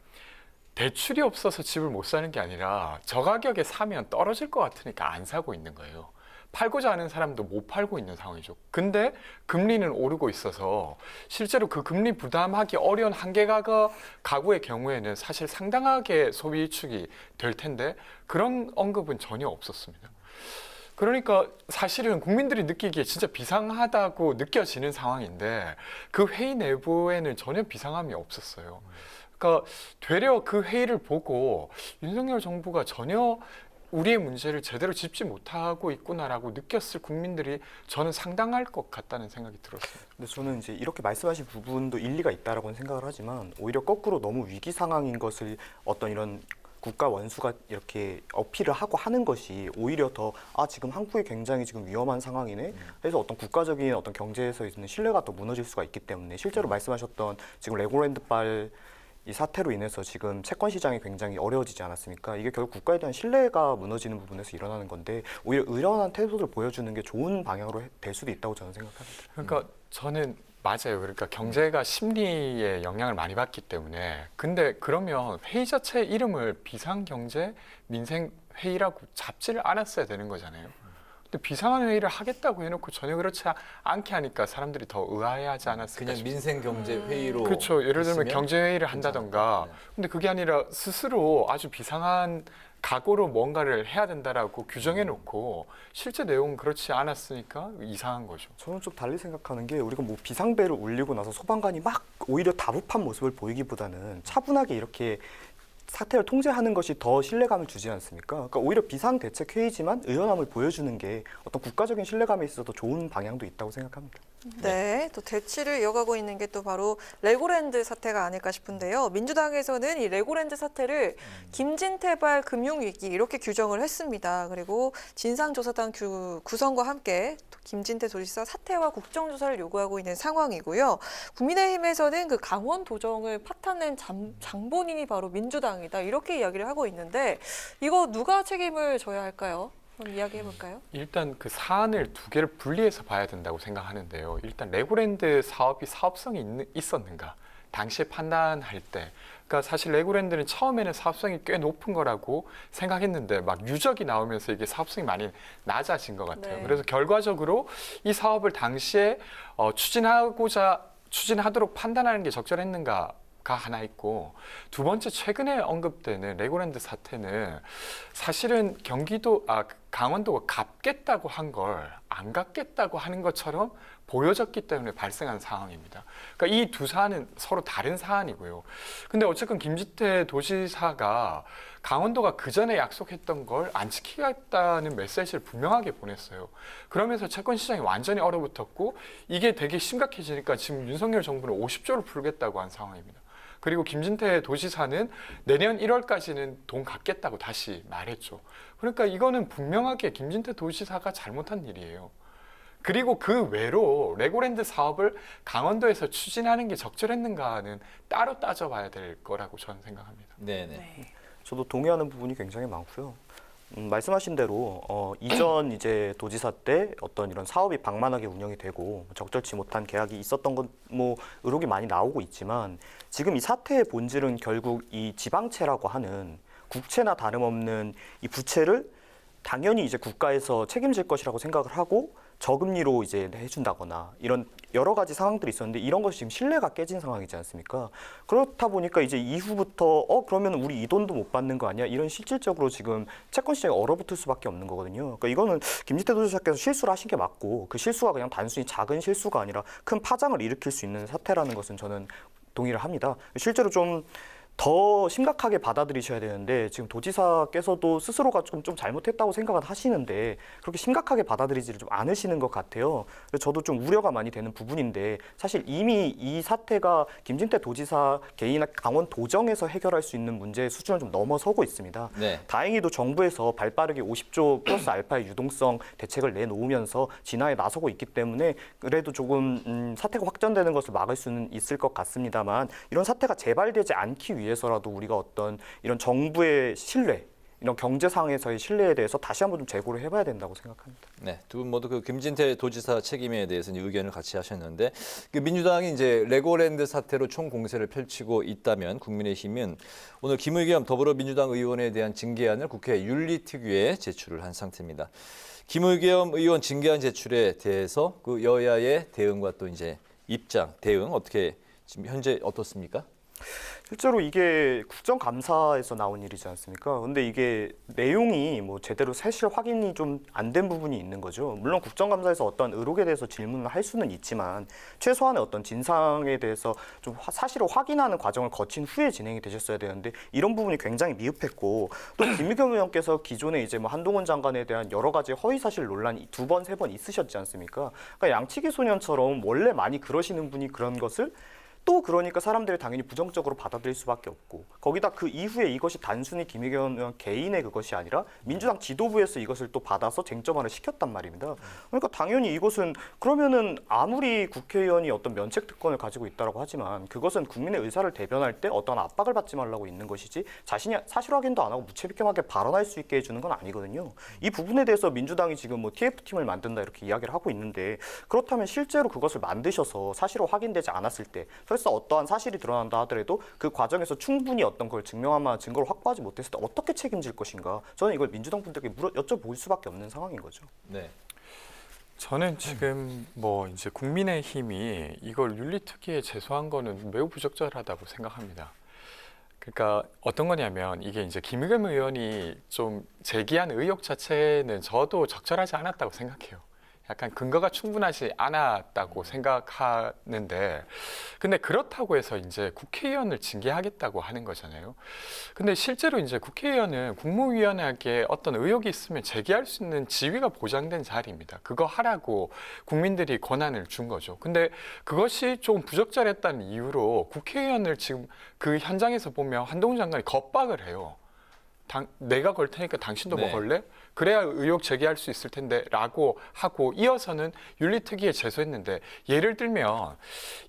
대출이 없어서 집을 못 사는 게 아니라 저가격에 사면 떨어질 것 같으니까 안 사고 있는 거예요. 팔고자 하는 사람도 못 팔고 있는 상황이죠. 근데 금리는 오르고 있어서 실제로 그 금리 부담하기 어려운 한계가 가구의 경우에는 사실 상당하게 소비 위축이 될 텐데 그런 언급은 전혀 없었습니다. 그러니까 사실은 국민들이 느끼기에 진짜 비상하다고 느껴지는 상황인데 그 회의 내부에는 전혀 비상함이 없었어요. 그러니까 되려 그 회의를 보고 윤석열 정부가 전혀 우리의 문제를 제대로 짚지 못하고 있구나라고 느꼈을 국민들이 저는 상당할 것 같다는 생각이 들었어요. 근데 저는 이제 이렇게 말씀하신 부분도 일리가 있다라고 생각을 하지만 오히려 거꾸로 너무 위기 상황인 것을 어떤 이런 국가 원수가 이렇게 어필을 하고 하는 것이 오히려 더 지금 한국이 굉장히 지금 위험한 상황이네. 그래서 어떤 국가적인 어떤 경제에서 있는 신뢰가 더 무너질 수가 있기 때문에 실제로 말씀하셨던 지금 레고랜드발 이 사태로 인해서 지금 채권 시장이 굉장히 어려워지지 않았습니까? 이게 결국 국가에 대한 신뢰가 무너지는 부분에서 일어나는 건데 오히려 의연한 태도를 보여주는 게 좋은 방향으로 될 수도 있다고 저는 생각합니다. 그러니까 저는 맞아요. 그러니까 경제가 심리에 영향을 많이 받기 때문에 근데 그러면 회의 자체 이름을 비상경제 민생회의라고 잡지를 않았어야 되는 거잖아요. 근데 비상한 회의를 하겠다고 해놓고 전혀 그렇지 않게 하니까 사람들이 더 의아해하지 않았을까 그냥 싶습니다. 민생경제회의로 그렇죠. 예를 들면 경제회의를 한다던가 네. 근데 그게 아니라 스스로 아주 비상한 각오로 뭔가를 해야 된다라고 규정해놓고 실제 내용은 그렇지 않았으니까 이상한 거죠. 저는 좀 달리 생각하는 게 우리가 뭐 비상벨을 울리고 나서 소방관이 막 오히려 다급한 모습을 보이기보다는 차분하게 이렇게 사태를 통제하는 것이 더 신뢰감을 주지 않습니까? 그러니까 오히려 비상대책회의지만 의연함을 보여주는 게 어떤 국가적인 신뢰감에 있어서 좋은 방향도 있다고 생각합니다. 네, 또 대치를 이어가고 있는 게 또 바로 레고랜드 사태가 아닐까 싶은데요. 민주당에서는 이 레고랜드 사태를 김진태발 금융위기 이렇게 규정을 했습니다. 그리고 진상조사단 구성과 함께 김진태 도지사 사퇴와 국정조사를 요구하고 있는 상황이고요. 국민의힘에서는 그 강원도정을 파탄낸 장본인이 바로 민주당이다 이렇게 이야기를 하고 있는데 이거 누가 책임을 져야 할까요? 그럼 이야기해볼까요? 일단 그 사안을 두 개를 분리해서 봐야 된다고 생각하는데요. 일단 레고랜드 사업이 사업성이 있었는가? 당시에 판단할 때. 그러니까 사실 레고랜드는 처음에는 사업성이 꽤 높은 거라고 생각했는데 막 유적이 나오면서 이게 사업성이 많이 낮아진 것 같아요. 네. 그래서 결과적으로 이 사업을 당시에 추진하도록 판단하는 게 적절했는가? 가 하나 있고 두 번째 최근에 언급되는 레고랜드 사태는 사실은 강원도가 갚겠다고 한 걸 안 갚겠다고 하는 것처럼 보여졌기 때문에 발생한 상황입니다. 그러니까 이 두 사안은 서로 다른 사안이고요. 근데 어쨌든 김진태 도지사가 강원도가 그 전에 약속했던 걸 안 지키겠다는 메시지를 분명하게 보냈어요. 그러면서 채권 시장이 완전히 얼어붙었고 이게 되게 심각해지니까 지금 윤석열 정부는 50조를 풀겠다고 한 상황입니다. 그리고 김진태 도지사는 내년 1월까지는 돈 갚겠다고 다시 말했죠. 그러니까 이거는 분명하게 김진태 도지사가 잘못한 일이에요. 그리고 그 외로 레고랜드 사업을 강원도에서 추진하는 게 적절했는가는 따로 따져봐야 될 거라고 저는 생각합니다. 네네. 저도 동의하는 부분이 굉장히 많고요. 말씀하신 대로 이전 이제 도지사 때 어떤 이런 사업이 방만하게 운영이 되고 적절치 못한 계약이 있었던 건 뭐 의혹이 많이 나오고 있지만 지금 이 사태의 본질은 결국 이 지방채라고 하는 국채나 다름없는 이 부채를 당연히 이제 국가에서 책임질 것이라고 생각을 하고 저금리로 이제 해준다거나 이런 여러 가지 상황들이 있었는데 이런 것이 지금 신뢰가 깨진 상황이지 않습니까? 그렇다 보니까 이제 이후부터 그러면 우리 이 돈도 못 받는 거 아니야? 이런 실질적으로 지금 채권 시장이 얼어붙을 수밖에 없는 거거든요. 그러니까 이거는 김진태 도지사께서 실수를 하신 게 맞고 그 실수가 그냥 단순히 작은 실수가 아니라 큰 파장을 일으킬 수 있는 사태라는 것은 저는 동의를 합니다. 실제로 좀 더 심각하게 받아들이셔야 되는데 지금 도지사께서도 스스로가 좀 잘못했다고 생각은 하시는데 그렇게 심각하게 받아들이지를 좀 않으시는 것 같아요. 그래서 저도 좀 우려가 많이 되는 부분인데 사실 이미 이 사태가 김진태 도지사 개인이나 강원도정에서 해결할 수 있는 문제의 수준을 좀 넘어서고 있습니다. 네. 다행히도 정부에서 발빠르게 50조 플러스 알파의 유동성 대책을 내놓으면서 진화에 나서고 있기 때문에 그래도 조금 사태가 확전되는 것을 막을 수는 있을 것 같습니다만 이런 사태가 재발되지 않기 위해서라도 우리가 어떤 이런 정부의 신뢰, 이런 경제 상황에서의 신뢰에 대해서 다시 한번 좀 재고를 해봐야 된다고 생각합니다. 네, 두 분 모두 그 김진태 도지사 책임에 대해서 의견을 같이 하셨는데 그 민주당이 이제 레고랜드 사태로 총 공세를 펼치고 있다면 국민의힘은 오늘 김의겸 더불어민주당 의원에 대한 징계안을 국회 윤리특위에 제출을 한 상태입니다. 김의겸 의원 징계안 제출에 대해서 그 여야의 대응과 또 이제 입장, 대응 어떻게 지금 현재 어떻습니까? 실제로 이게 국정감사에서 나온 일이지 않습니까? 근데 이게 내용이 뭐 제대로 사실 확인이 좀 안 된 부분이 있는 거죠. 물론 국정감사에서 어떤 의혹에 대해서 질문을 할 수는 있지만 최소한의 어떤 진상에 대해서 좀 사실을 확인하는 과정을 거친 후에 진행이 되셨어야 되는데 이런 부분이 굉장히 미흡했고 또 김의겸 의원께서 기존에 이제 뭐 한동훈 장관에 대한 여러 가지 허위 사실 논란이 2번, 3번 있으셨지 않습니까? 그러니까 양치기 소년처럼 원래 많이 그러시는 분이 그런 것을 또 그러니까 사람들이 당연히 부정적으로 받아들일 수밖에 없고 거기다 그 이후에 이것이 단순히 김의겸 의원 개인의 그것이 아니라 민주당 지도부에서 이것을 또 받아서 쟁점화를 시켰단 말입니다. 그러니까 당연히 이것은 그러면은 아무리 국회의원이 어떤 면책 특권을 가지고 있다고 하지만 그것은 국민의 의사를 대변할 때 어떤 압박을 받지 말라고 있는 것이지 자신이 사실 확인도 안 하고 무책임하게 발언할 수 있게 해주는 건 아니거든요. 이 부분에 대해서 민주당이 지금 뭐 TF팀을 만든다 이렇게 이야기를 하고 있는데 그렇다면 실제로 그것을 만드셔서 사실로 확인되지 않았을 때 설사 어떠한 사실이 드러난다 하더라도 그 과정에서 충분히 어떤 걸 증명할 만한 증거를 확보하지 못했을 때 어떻게 책임질 것인가 저는 이걸 민주당 분들께 여쭤볼 수밖에 없는 상황인 거죠. 네. 저는 지금 뭐 이제 국민의힘이 이걸 윤리특위에 제소한 거는 매우 부적절하다고 생각합니다. 그러니까 어떤 거냐면 이게 이제 김의겸 의원이 좀 제기한 의혹 자체는 저도 적절하지 않았다고 생각해요. 약간 근거가 충분하지 않았다고 생각하는데 근데 그렇다고 해서 이제 국회의원을 징계하겠다고 하는 거잖아요. 근데 실제로 이제 국회의원은 국무위원회에 어떤 의혹이 있으면 제기할 수 있는 지위가 보장된 자리입니다. 그거 하라고 국민들이 권한을 준 거죠. 근데 그것이 좀 부적절했다는 이유로 국회의원을 지금 그 현장에서 보면 한동훈 장관이 겁박을 해요. 내가 걸 테니까 당신도 네. 뭐 걸래? 그래야 의혹 제기할 수 있을 텐데 라고 하고 이어서는 윤리특위에 제소했는데 예를 들면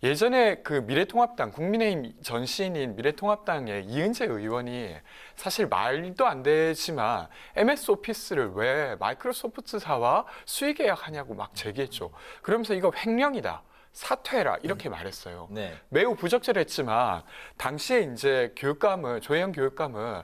예전에 그 미래통합당 국민의힘 전신인 미래통합당의 이은재 의원이 사실 말도 안 되지만 MS 오피스를 왜 마이크로소프트사와 수의 계약하냐고 막 제기했죠. 그러면서 이거 횡령이다. 사퇴해라 이렇게 말했어요. 네. 매우 부적절했지만 당시에 이제 교육감은 조혜영 교육감은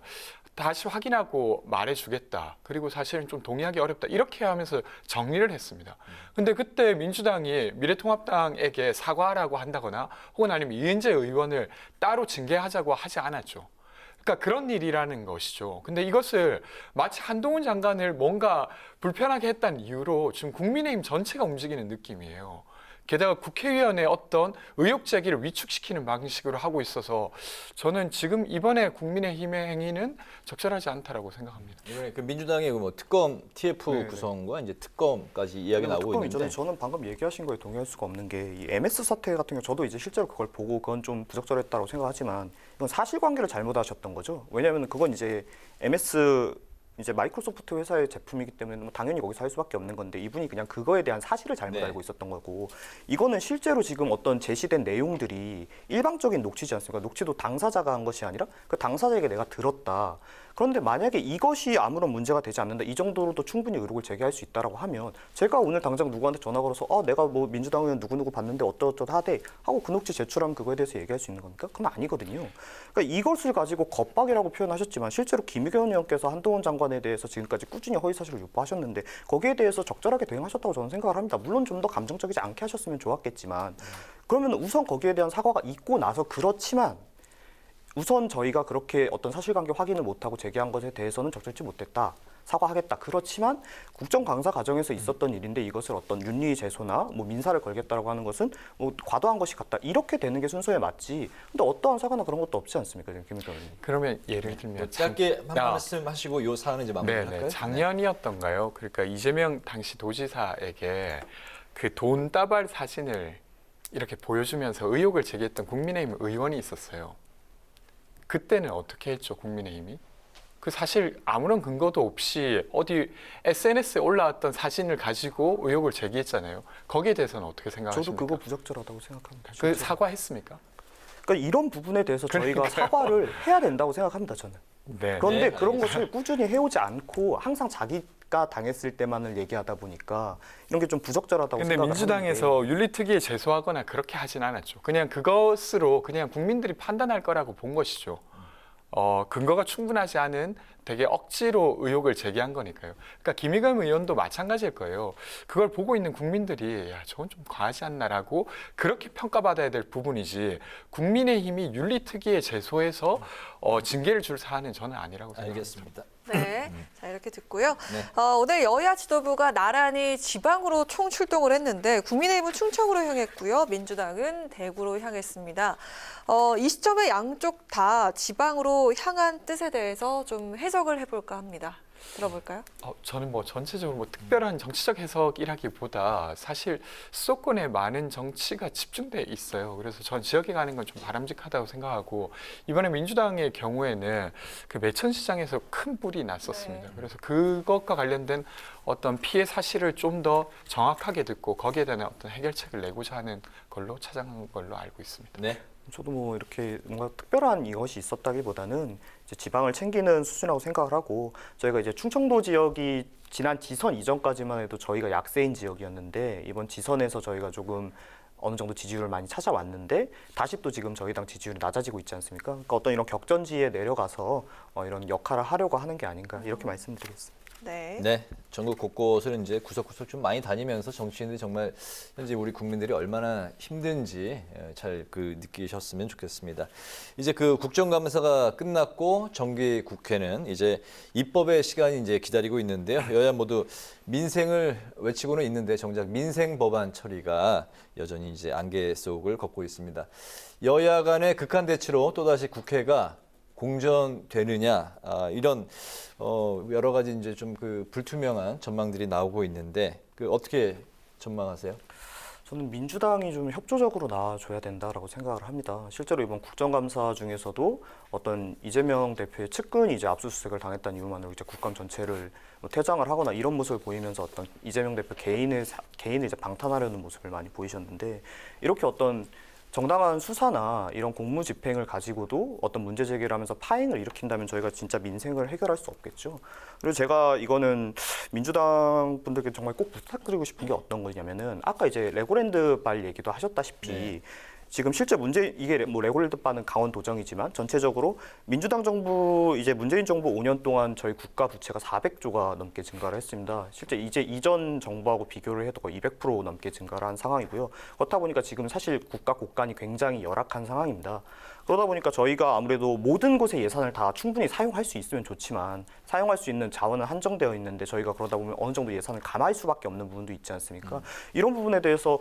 다시 확인하고 말해주겠다. 그리고 사실은 좀 동의하기 어렵다. 이렇게 하면서 정리를 했습니다. 근데 그때 민주당이 미래통합당에게 사과하라고 한다거나 혹은 아니면 이은재 의원을 따로 징계하자고 하지 않았죠. 그러니까 그런 일이라는 것이죠. 근데 이것을 마치 한동훈 장관을 뭔가 불편하게 했다는 이유로 지금 국민의힘 전체가 움직이는 느낌이에요. 게다가 국회의원의 어떤 의혹 제기를 위축시키는 방식으로 하고 있어서 저는 지금 이번에 국민의힘의 행위는 적절하지 않다라고 생각합니다. 이번에 그 민주당의 뭐 특검 TF 네, 구성과 이제 특검까지 이야기 나오고 특검이 있는데 저는 방금 얘기하신 거에 동의할 수가 없는 게 이 MS 사태 같은 경우 저도 이제 실제로 그걸 보고 그건 좀 부적절했다고 생각하지만 이건 사실관계를 잘못하셨던 거죠. 왜냐하면 그건 이제 MS 이제 마이크로소프트 회사의 제품이기 때문에 뭐 당연히 거기서 할 수밖에 없는 건데 이분이 그냥 그거에 대한 사실을 잘못 알고 있었던 거고 이거는 실제로 지금 어떤 제시된 내용들이 일방적인 녹취지 않습니까? 녹취도 당사자가 한 것이 아니라 그 당사자에게 내가 들었다. 그런데 만약에 이것이 아무런 문제가 되지 않는다. 이 정도로도 충분히 의혹을 제기할 수 있다라고 하면 제가 오늘 당장 누구한테 전화 걸어서 내가 뭐 민주당 의원 누구누구 봤는데 어쩌고저쩌고 하대 하고 그 녹취 제출하면 그거에 대해서 얘기할 수 있는 겁니까? 그건 아니거든요. 그러니까 이것을 가지고 겁박이라고 표현하셨지만 실제로 김의겸 의원께서 한동훈 장관에 대해서 지금까지 꾸준히 허위사실을 유포하셨는데 거기에 대해서 적절하게 대응하셨다고 저는 생각을 합니다. 물론 좀 더 감정적이지 않게 하셨으면 좋았겠지만 그러면 우선 거기에 대한 사과가 있고 나서 그렇지만 우선 저희가 그렇게 어떤 사실관계 확인을 못하고 제기한 것에 대해서는 적절치 못했다. 사과하겠다. 그렇지만 국정감사 과정에서 있었던 일인데 이것을 어떤 윤리제소나 뭐 민사를 걸겠다라고 하는 것은 뭐 과도한 것이 같다. 이렇게 되는 게 순서에 맞지. 근데 어떠한 사과나 그런 것도 없지 않습니까? 김의겸 의원님. 그러면 예를 들면 짧게 한 말씀하시고 이 사안은 이제 마무리할까요? 작년이었던가요? 그러니까 이재명 당시 도지사에게 그 돈 따발 사진을 이렇게 보여주면서 의혹을 제기했던 국민의힘 의원이 있었어요. 그때는 어떻게 했죠, 국민의힘이? 그 사실 아무런 근거도 없이 어디 SNS에 올라왔던 사진을 가지고 의혹을 제기했잖아요. 거기에 대해서는 어떻게 생각하십니까? 저도 그거 부적절하다고 생각합니다. 그 사과했습니까? 그러니까 이런 부분에 대해서 저희가 그러니까요. 사과를 해야 된다고 생각합니다, 저는. 네. 그런데 네, 그런 것을 꾸준히 해오지 않고 항상 자기가 당했을 때만을 얘기하다 보니까 이런 게 좀 부적절하다고 근데 생각을 민주당에서 윤리특위에 제소하거나 그렇게 하진 않았죠. 그냥 그것으로 그냥 국민들이 판단할 거라고 본 것이죠. 근거가 충분하지 않은 되게 억지로 의혹을 제기한 거니까요. 그러니까 김의겸 의원도 마찬가지일 거예요. 그걸 보고 있는 국민들이 야, 저건 좀 과하지 않나라고 그렇게 평가받아야 될 부분이지 국민의힘이 윤리특위에 제소해서 징계를 줄 사안은 저는 아니라고 생각합니다. 알겠습니다. 네, 자 이렇게 듣고요. 오늘 여야 지도부가 나란히 지방으로 총출동을 했는데 국민의힘은 충청으로 향했고요. 민주당은 대구로 향했습니다. 이 시점에 양쪽 다 지방으로 향한 뜻에 대해서 좀 해석을 해볼까 합니다. 들어볼까요? 저는 뭐 전체적으로 뭐 특별한 정치적 해석이라기보다 사실 수도권에 많은 정치가 집중돼 있어요. 그래서 전 지역에 가는 건 좀 바람직하다고 생각하고 이번에 민주당의 경우에는 그 매천시장에서 큰 불이 났었습니다. 그래서 그것과 관련된 어떤 피해 사실을 좀 더 정확하게 듣고 거기에 대한 어떤 해결책을 내고자 하는 걸로 찾아간 걸로 알고 있습니다. 네. 저도 뭐 이렇게 뭔가 특별한 이것이 있었다기보다는 이제 지방을 챙기는 수준이라고 생각을 하고 저희가 이제 충청도 지역이 지난 지선 이전까지만 해도 저희가 약세인 지역이었는데 이번 지선에서 저희가 조금 어느 정도 지지율을 많이 찾아왔는데 다시 또 지금 저희 당 지지율이 낮아지고 있지 않습니까? 그러니까 어떤 이런 격전지에 내려가서 이런 역할을 하려고 하는 게 아닌가 이렇게 말씀드리겠습니다. 네. 전국 곳곳을 이제 구석구석 좀 많이 다니면서 정치인들이 정말 현재 우리 국민들이 얼마나 힘든지 잘 느끼셨으면 좋겠습니다. 이제 그 국정감사가 끝났고 정기 국회는 이제 입법의 시간이 이제 기다리고 있는데요. 여야 모두 민생을 외치고는 있는데 정작 민생 법안 처리가 여전히 이제 안개 속을 걷고 있습니다. 여야 간의 극한 대치로 또다시 국회가 공전되느냐 이런 여러 가지 이제 좀 불투명한 전망들이 나오고 있는데 어떻게 전망하세요? 저는 민주당이 좀 협조적으로 나와줘야 된다라고 생각을 합니다. 실제로 이번 국정감사 중에서도 어떤 이재명 대표의 측근이 이제 압수수색을 당했다는 이유만으로 이제 국감 전체를 퇴장을 하거나 이런 모습을 보이면서 어떤 이재명 대표 개인을 이제 방탄하려는 모습을 많이 보이셨는데 이렇게 어떤 정당한 수사나 이런 공무 집행을 가지고도 어떤 문제 제기를 하면서 파행을 일으킨다면 저희가 진짜 민생을 해결할 수 없겠죠. 그리고 제가 이거는 민주당 분들께 정말 꼭 부탁드리고 싶은 게 어떤 거냐면은 아까 이제 레고랜드 발 얘기도 하셨다시피 지금 실제 이게 뭐 레고랜드 바는 강원도정이지만 전체적으로 민주당 정부 이제 문재인 정부 5년 동안 저희 국가 부채가 400조가 넘게 증가를 했습니다. 실제 이제 이전 정부하고 비교를 해도 거의 200% 넘게 증가를 한 상황이고요. 그렇다 보니까 지금 사실 국가 국간이 굉장히 열악한 상황입니다. 그러다 보니까 저희가 아무래도 모든 곳에 예산을 다 충분히 사용할 수 있으면 좋지만 사용할 수 있는 자원은 한정되어 있는데 저희가 그러다 보면 어느 정도 예산을 감할 수밖에 없는 부분도 있지 않습니까? 이런 부분에 대해서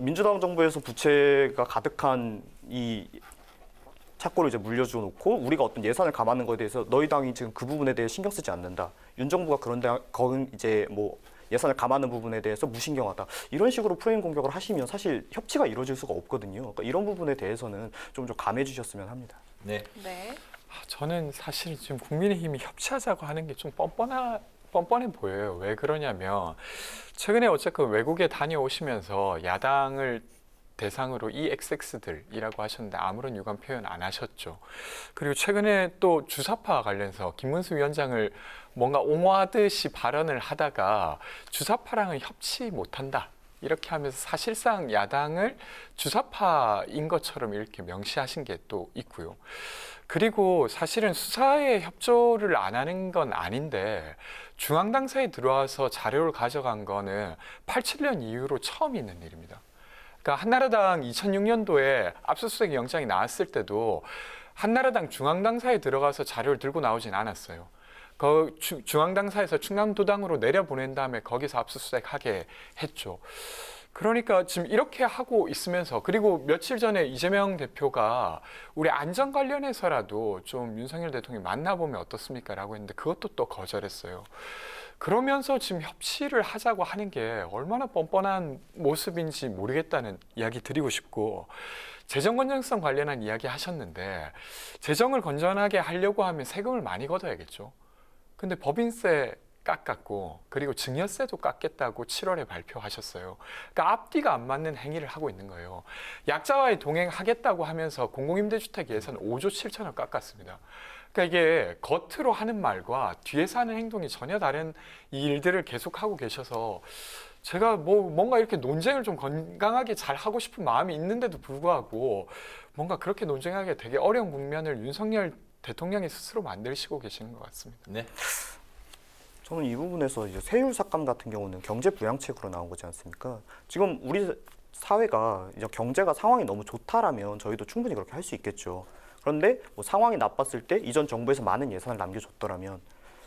민주당 정부에서 부채가 가득한 이 착고를 이제 물려줘 놓고 우리가 어떤 예산을 감하는 것에 대해서 너희 당이 지금 그 부분에 대해 신경 쓰지 않는다. 윤 정부가 그런데 거긴 이제 뭐 예산을 감하는 부분에 대해서 무신경하다. 이런 식으로 프레임 공격을 하시면 사실 협치가 이루어질 수가 없거든요. 그러니까 이런 부분에 대해서는 좀 감해 주셨으면 합니다. 네. 저는 사실 지금 국민의힘이 협치하자고 하는 게 좀 뻔뻔해 보여요. 왜 그러냐면 최근에 어쨌든 외국에 다녀오시면서 야당을 대상으로 이 XX들이라고 하셨는데 아무런 유감 표현 안 하셨죠. 그리고 최근에 또 주사파 관련해서 김문수 위원장을 뭔가 옹호하듯이 발언을 하다가 주사파랑은 협치 못한다. 이렇게 하면서 사실상 야당을 주사파인 것처럼 이렇게 명시하신 게 또 있고요. 그리고 사실은 수사에 협조를 안 하는 건 아닌데 중앙당사에 들어와서 자료를 가져간 거는 87년 이후로 처음 있는 일입니다. 그러니까 한나라당 2006년도에 압수수색 영장이 나왔을 때도 한나라당 중앙당사에 들어가서 자료를 들고 나오진 않았어요. 그 중앙당사에서 충남도당으로 내려보낸 다음에 거기서 압수수색하게 했죠. 그러니까 지금 이렇게 하고 있으면서 그리고 며칠 전에 이재명 대표가 우리 안전 관련해서라도 좀 윤석열 대통령이 만나보면 어떻습니까? 라고 했는데 그것도 또 거절했어요. 그러면서 지금 협치를 하자고 하는 게 얼마나 뻔뻔한 모습인지 모르겠다는 이야기 드리고 싶고 재정 건전성 관련한 이야기 하셨는데 재정을 건전하게 하려고 하면 세금을 많이 걷어야겠죠. 근데 법인세 깎았고 그리고 증여세도 깎겠다고 7월에 발표하셨어요. 그러니까 앞뒤가 안 맞는 행위를 하고 있는 거예요. 약자와의 동행하겠다고 하면서 공공임대주택 예산 5조 7천억 깎았습니다. 그러니까 이게 겉으로 하는 말과 뒤에서 하는 행동이 전혀 다른 이 일들을 계속하고 계셔서 제가 뭔가 이렇게 논쟁을 좀 건강하게 잘 하고 싶은 마음이 있는데도 불구하고 뭔가 그렇게 논쟁하기 되게 어려운 국면을 윤석열 대통령이 스스로 만드시고 계시는 것 같습니다. 네. 저는 이 부분에서 이제 세율 삭감 같은 경우는 경제 부양책으로 나온 거지 않습니까? 지금 우리 사회가 이제 경제가 상황이 너무 좋다라면 저희도 충분히 그렇게 할 수 있겠죠. 그런데 뭐 상황이 나빴을 때 이전 정부에서 많은 예산을 남겨줬더라면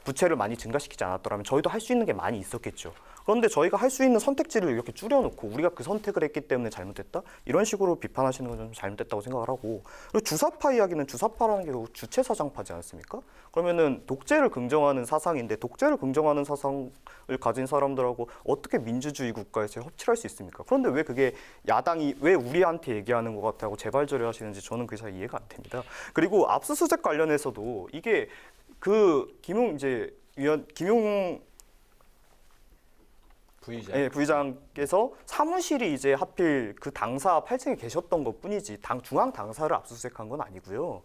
부채를 많이 증가시키지 않았더라면 저희도 할 수 있는 게 많이 있었겠죠. 그런데 저희가 할 수 있는 선택지를 이렇게 줄여놓고 우리가 그 선택을 했기 때문에 잘못됐다? 이런 식으로 비판하시는 건 좀 잘못됐다고 생각을 하고 그리고 주사파 이야기는 주사파라는 게 주체사상파지 않습니까? 그러면은 독재를 긍정하는 사상인데 독재를 긍정하는 사상을 가진 사람들하고 어떻게 민주주의 국가에서 협치할 수 있습니까? 그런데 왜 그게 야당이 왜 우리한테 얘기하는 것 같다고 재발절을 하시는지 저는 그게 잘 이해가 안 됩니다. 그리고 압수수색 관련해서도 이게 그 김용 부의장께서 사무실이 이제 하필 그 당사 8층에 계셨던 것뿐이지 중앙 당사를 압수수색한 건 아니고요.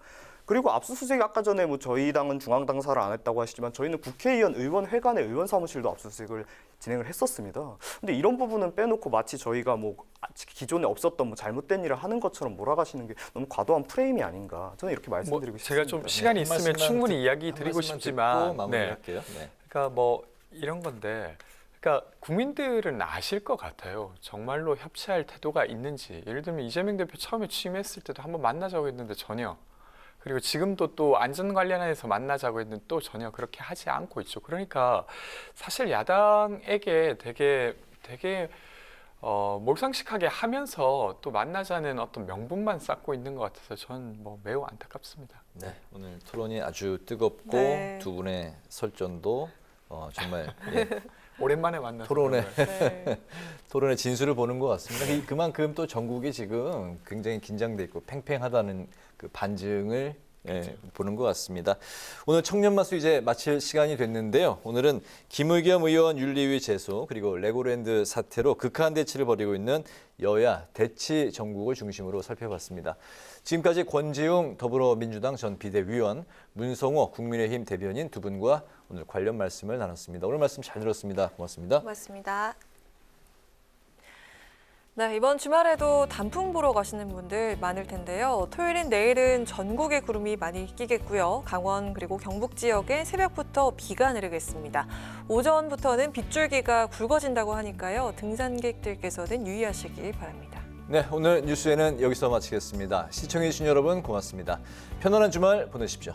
그리고 압수수색 아까 전에 뭐 저희 당은 중앙 당사를 안 했다고 하시지만 저희는 국회의원 의원회관의 의원 사무실도 압수수색을 진행을 했었습니다. 근데 이런 부분은 빼놓고 마치 저희가 뭐 기존에 없었던 뭐 잘못된 일을 하는 것처럼 몰아가시는 게 너무 과도한 프레임이 아닌가 저는 이렇게 말씀드리고 싶습니다. 제가 좀 시간이 있으면 충분히 이야기 드리고 싶지만 마무리할게요. 네. 그러니까 뭐 이런 건데 그러니까 국민들은 아실 것 같아요. 정말로 협치할 태도가 있는지. 예를 들면 이재명 대표 처음에 취임했을 때도 한번 만나자고 했는데 전혀. 그리고 지금도 또 안전 관련해서 만나자고 했는데 또 전혀 그렇게 하지 않고 있죠. 그러니까 사실 야당에게 되게 몰상식하게 하면서 또 만나자는 어떤 명분만 쌓고 있는 것 같아서 저는 뭐 매우 안타깝습니다. 네, 오늘 토론이 아주 뜨겁고 네. 두 분의 설전도 정말 오랜만에 만나서 토론의 진수를 보는 것 같습니다. 그만큼 또 전국이 지금 굉장히 긴장돼 있고 팽팽하다는 그 반증을 보는 것 같습니다. 오늘 청년마수 이제 마칠 시간이 됐는데요. 오늘은 김의겸 의원 윤리위 제소 그리고 레고랜드 사태로 극한 대치를 벌이고 있는 여야 대치 정국을 중심으로 살펴봤습니다. 지금까지 권지웅 더불어민주당 전 비대위원, 문성호 국민의힘 대변인 두 분과 오늘 관련 말씀을 나눴습니다. 오늘 말씀 잘 들었습니다. 고맙습니다. 고맙습니다. 네, 이번 주말에도 단풍 보러 가시는 분들 많을 텐데요. 토요일인 내일은 전국에 구름이 많이 끼겠고요. 강원 그리고 경북 지역에 새벽부터 비가 내리겠습니다. 오전부터는 빗줄기가 굵어진다고 하니까요. 등산객들께서는 유의하시기 바랍니다. 네, 오늘 뉴스에는 여기서 마치겠습니다. 시청해주신 여러분 고맙습니다. 편안한 주말 보내십시오.